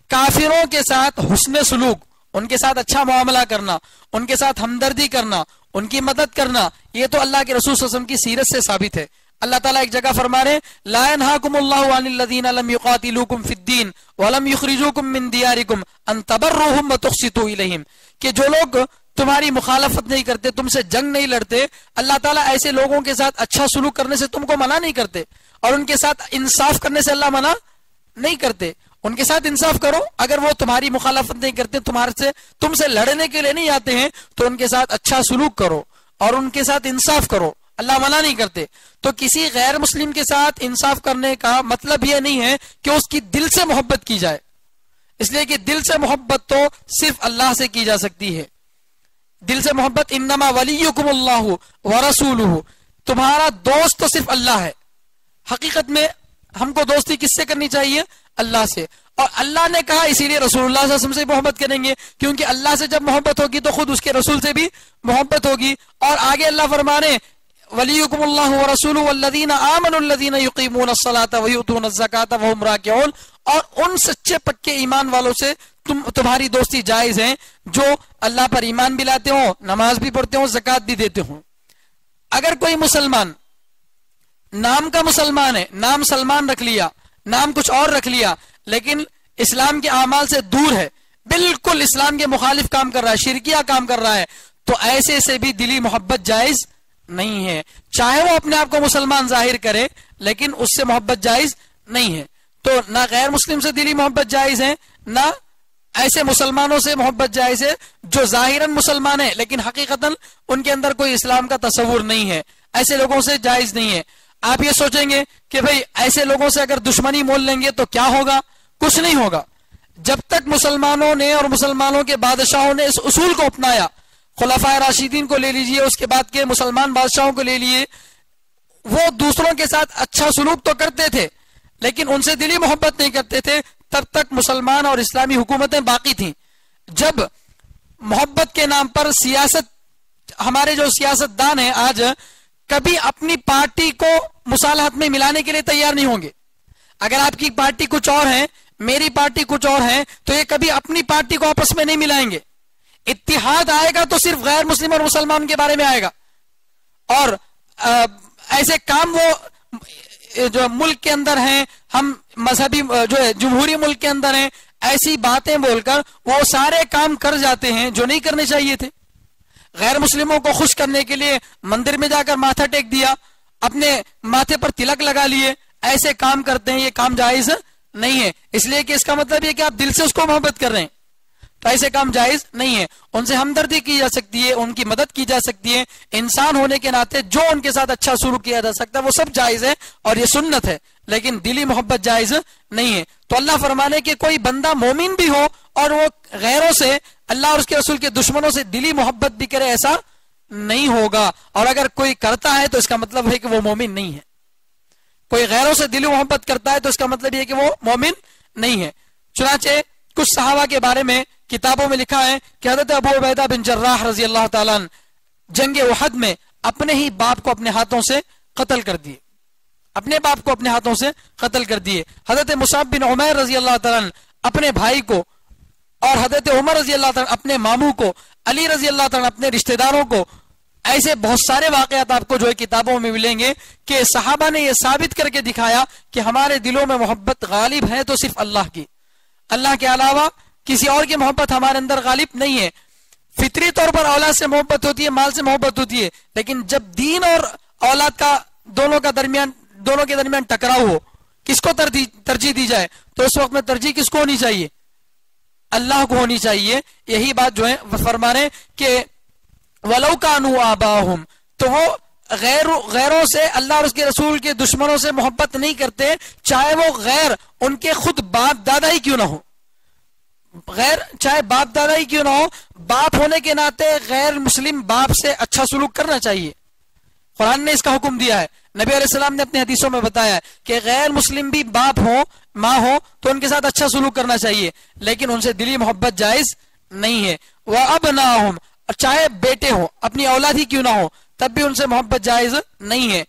کافروں کے ساتھ حسن سلوک, ان کے ساتھ اچھا معاملہ کرنا, ان کے ساتھ ہمدردی کرنا, ان کی مدد کرنا, یہ تو اللہ کے رسول صلی اللہ علیہ وسلم کی سیرت سے ثابت ہے. اللہ تعالیٰ ایک جگہ فرما رہے ہیں, لا ينهاكم الله عن الذين لم يقاتلوكم في الدين ولم يخرجوكم من دياركم ان تبروهم وتقسطوا اليهم, کہ جو لوگ تمہاری مخالفت نہیں کرتے, تم سے جنگ نہیں لڑتے, اللہ تعالیٰ ایسے لوگوں کے ساتھ اچھا سلوک کرنے سے تم کو منع نہیں کرتے, اور ان کے ساتھ انصاف کرنے سے اللہ منع نہیں کرتے. ان کے ساتھ انصاف کرو, اگر وہ تمہاری مخالفت نہیں کرتے, تم سے لڑنے کے لیے نہیں آتے ہیں, تو ان کے ساتھ اچھا سلوک کرو اور ان کے ساتھ انصاف کرو, اللہ منع نہیں کرتے. تو کسی غیر مسلم کے ساتھ انصاف کرنے کا مطلب یہ نہیں ہے کہ اس کی دل سے محبت کی جائے, اس لیے کہ دل سے محبت تو صرف اللہ سے کی جا سکتی ہے. دل سے محبت, انما ولیکم اللہ ورسولہ, تمہارا دوست تو صرف اللہ ہے. حقیقت میں ہم کو دوستی کس سے کرنی چاہیے؟ اللہ سے. اور اللہ نے کہا اسی لیے رسول اللہ صلی اللہ علیہ وسلم سے محبت کریں گے, کیونکہ اللہ سے جب محبت ہوگی تو خود اس کے رسول سے بھی محبت ہوگی. اور آگے اللہ فرمانے, ولیکم اللہ ورسولہ والذین آمنوا الذین یقیمون الصلاۃ ویؤتون الزکاۃ وہم راکعون, اور ان سچے پکے ایمان والوں سے تمہاری دوستی جائز ہے جو اللہ پر ایمان بھی لاتے ہوں, نماز بھی پڑھتے ہوں, زکات بھی دیتے ہوں. اگر کوئی مسلمان نام کا مسلمان ہے, نام سلمان رکھ لیا, نام کچھ اور رکھ لیا, لیکن اسلام کے اعمال سے دور ہے, بالکل اسلام کے مخالف کام کر رہا ہے, شرکیہ کام کر رہا ہے, تو ایسے سے بھی دلی محبت جائز نہیں ہے. چاہے وہ اپنے آپ کو مسلمان ظاہر کرے, لیکن اس سے محبت جائز نہیں ہے. تو نہ غیر مسلم سے دلی محبت جائز ہے, نہ ایسے مسلمانوں سے محبت جائز ہے جو ظاہراً مسلمان ہیں لیکن حقیقتاً ان کے اندر کوئی اسلام کا تصور نہیں ہے، ایسے لوگوں سے جائز نہیں ہے۔ آپ یہ سوچیں گے کہ بھئی ایسے لوگوں سے اگر دشمنی مول لیں گے تو کیا ہوگا؟ کچھ نہیں ہوگا۔ جب تک مسلمانوں نے اور مسلمانوں کے بادشاہوں نے اس اصول کو اپنایا، خلفائے راشدین کو لے لیجئے، اس کے بعد کے مسلمان بادشاہوں کو لے لیے، وہ دوسروں کے ساتھ اچھا سلوک تو کرتے تھے لیکن ان سے دلی محبت نہیں کرتے تھے، تب تک مسلمان اور اسلامی حکومتیں باقی تھیں۔ جب محبت کے نام پر سیاست، ہمارے جو سیاست دان ہیں آج کبھی اپنی پارٹی کو مصالحت میں ملانے کے لیے تیار نہیں ہوں گے۔ اگر آپ کی پارٹی کچھ اور ہے، میری پارٹی کچھ اور ہے، تو یہ کبھی اپنی پارٹی کو آپس میں نہیں ملائیں گے۔ اتحاد آئے گا تو صرف غیر مسلم اور مسلمان کے بارے میں آئے گا، اور ایسے کام وہ جو ملک کے اندر ہیں، ہم مذہبی جو ہے جمہوری ملک کے اندر ہیں، ایسی باتیں بول کر وہ سارے کام کر جاتے ہیں جو نہیں کرنے چاہیے تھے۔ غیر مسلموں کو خوش کرنے کے لیے مندر میں جا کر ماتھا ٹیک دیا، اپنے ماتھے پر تلک لگا لیے، ایسے کام کرتے ہیں، یہ کام جائز نہیں ہے، اس لیے کہ اس کا مطلب یہ کہ آپ دل سے اس کو محبت کر رہے ہیں، تو ایسے کام جائز نہیں ہے۔ ان سے ہمدردی کی جا سکتی ہے، ان کی مدد کی جا سکتی ہے، انسان ہونے کے ناطے جو ان کے ساتھ اچھا سلوک کیا جا سکتا ہے وہ سب جائز ہے اور یہ سنت ہے، لیکن دلی محبت جائز نہیں ہے۔ تو اللہ فرمانے کہ کوئی بندہ مومن بھی ہو اور وہ غیروں سے، اللہ اور اس کے رسول کے دشمنوں سے دلی محبت بھی کرے، ایسا نہیں ہوگا، اور اگر کوئی کرتا ہے تو اس کا مطلب ہے کہ وہ مومن نہیں ہے۔ کوئی غیروں سے دلی محبت کرتا ہے تو اس کا مطلب یہ کہ وہ مومن نہیں ہے۔ چنانچہ کچھ صحابہ کے بارے میں کتابوں میں لکھا ہے کہ حضرت ابو عبیدہ بن جراح رضی اللہ تعالیٰ عنہ جنگ احد میں اپنے ہی باپ کو اپنے ہاتھوں سے قتل کر دیے، اپنے باپ کو اپنے ہاتھوں سے قتل کر دیے۔ حضرت مصعب بن عمیر رضی اللہ تعالیٰ عنہ اپنے بھائی کو، اور حضرت عمر رضی اللہ تعالیٰ اپنے ماموں کو، علی رضی اللہ تعالیٰ اپنے رشتہ داروں کو، ایسے بہت سارے واقعات آپ کو جو ہے کتابوں میں ملیں گے کہ صحابہ نے یہ ثابت کر کے دکھایا کہ ہمارے دلوں میں محبت غالب ہے تو صرف اللہ کی، اللہ کے علاوہ کسی اور کی محبت ہمارے اندر غالب نہیں ہے۔ فطری طور پر اولاد سے محبت ہوتی ہے، مال سے محبت ہوتی ہے، لیکن جب دین اور اولاد کا دونوں کے درمیان ٹکراؤ ہو، کس کو ترجیح دی جائے، تو اس وقت میں ترجیح کس کو ہونی چاہیے؟ اللہ کو ہونی چاہیے۔ یہی بات جو ہے فرما رہے کہ وَلَوْ كَانُوا آبَاءَهُمْ، تو وہ غیروں سے، اللہ اور اس کے رسول کے دشمنوں سے محبت نہیں کرتے، چاہے وہ غیر ان کے خود باپ دادا ہی کیوں نہ ہو، غیر چاہے باپ دادا ہی کیوں نہ ہو، باپ ہونے کے ناطے غیر مسلم باپ سے اچھا سلوک کرنا چاہیے۔ قرآن نے اس کا حکم دیا ہے، نبی علیہ السلام نے اپنے حدیثوں میں بتایا ہے کہ غیر مسلم بھی باپ ہو، ماں ہو، تو ان کے ساتھ اچھا سلوک کرنا چاہیے، لیکن ان سے دلی محبت جائز نہیں ہے۔ وَأَبْنَاهُمْ، چاہے بیٹے ہوں، اپنی اولاد ہی کیوں نہ ہو، تب بھی ان سے محبت جائز نہیں ہے۔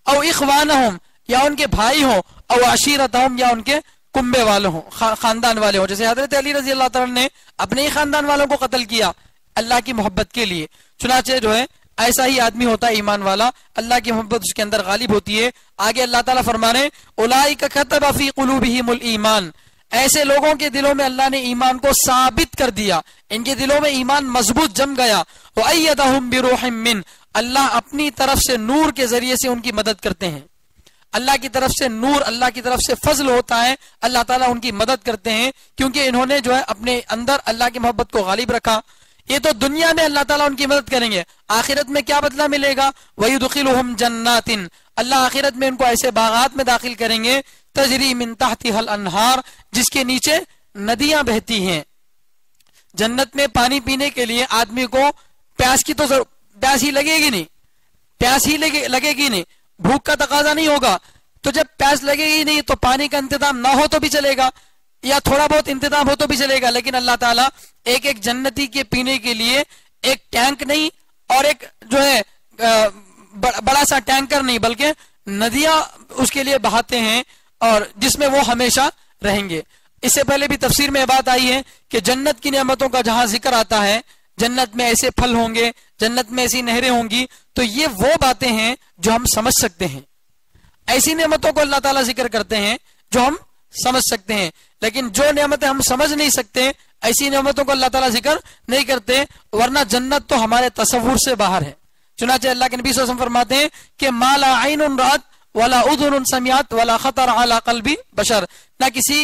او اخوانہم، یا ان کے بھائی ہوں، او عشیرتہم، یا ان کے کنبے والے ہوں، خاندان والے ہوں، جیسے حضرت علی رضی اللہ تعالیٰ نے اپنے ہی خاندان والوں کو قتل کیا اللہ کی محبت کے لیے۔ چنانچہ جو ہے ایسا ہی آدمی ہوتا ہے ایمان والا، اللہ کی محبت اس کے اندر غالب ہوتی ہے۔ آگے اللہ تعالیٰ فرمانے اولئک کتب فی قلوبہم الایمان، ایسے لوگوں کے دلوں میں اللہ نے ایمان کو ثابت کر دیا، ان کے دلوں میں ایمان مضبوط جم گیا۔ وَأَيَّدَهُمْ بِرُوحٍ مِّنْ، اللہ اپنی طرف سے نور کے ذریعے سے ان کی مدد کرتے ہیں۔ اللہ کی طرف سے نور، اللہ کی طرف سے فضل ہوتا ہے، اللہ تعالیٰ ان کی مدد کرتے ہیں کیونکہ انہوں نے جو ہے اپنے اندر اللہ کی محبت کو غالب رکھا۔ یہ تو دنیا میں اللہ تعالیٰ ان کی مدد کریں گے، آخرت میں کیا بدلہ ملے گا؟ وَيُدْخِلُهُمْ جَنَّاتٍ، اللہ آخرت میں ان کو ایسے باغات میں داخل کریں گے، تجری من تحتها الانہار، جس کے نیچے ندیاں بہتی ہیں۔ جنت میں پانی پینے کے لیے آدمی کو پیاس کی تو پیاس ہی لگے گی نہیں، پیاس ہی لگے گی نہیں، بھوک کا تقاضا نہیں ہوگا، تو جب پیاس لگے گی نہیں تو پانی کا انتظام نہ ہو تو بھی چلے گا، یا تھوڑا بہت انتظام ہو تو بھی چلے گا، لیکن اللہ تعالیٰ ایک ایک جنتی کے پینے کے لیے ایک ٹینک نہیں اور ایک جو ہے بڑا سا ٹینکر نہیں، بلکہ ندیاں اس کے لیے بہاتے ہیں، اور جس میں وہ ہمیشہ رہیں گے۔ اس سے پہلے بھی تفسیر میں بات آئی ہے کہ جنت کی نعمتوں کا جہاں ذکر آتا ہے، جنت میں ایسے پھل ہوں گے، جنت میں ایسی نہریں ہوں گی، تو یہ وہ باتیں ہیں جو ہم سمجھ سکتے ہیں، ایسی نعمتوں کو اللہ تعالیٰ ذکر کرتے ہیں جو ہم سمجھ سکتے ہیں، لیکن جو نعمتیں ہم سمجھ نہیں سکتے ایسی نعمتوں کو اللہ تعالیٰ ذکر نہیں کرتے، ورنہ جنت تو ہمارے تصور سے باہر ہے۔ چنانچہ اللہ کے نبی صلی اللہ علیہ وسلم فرماتے ہیں کہ ما لا عین رأت ولا اذن سمعت ولا خطر علی قلب بشر، نہ کسی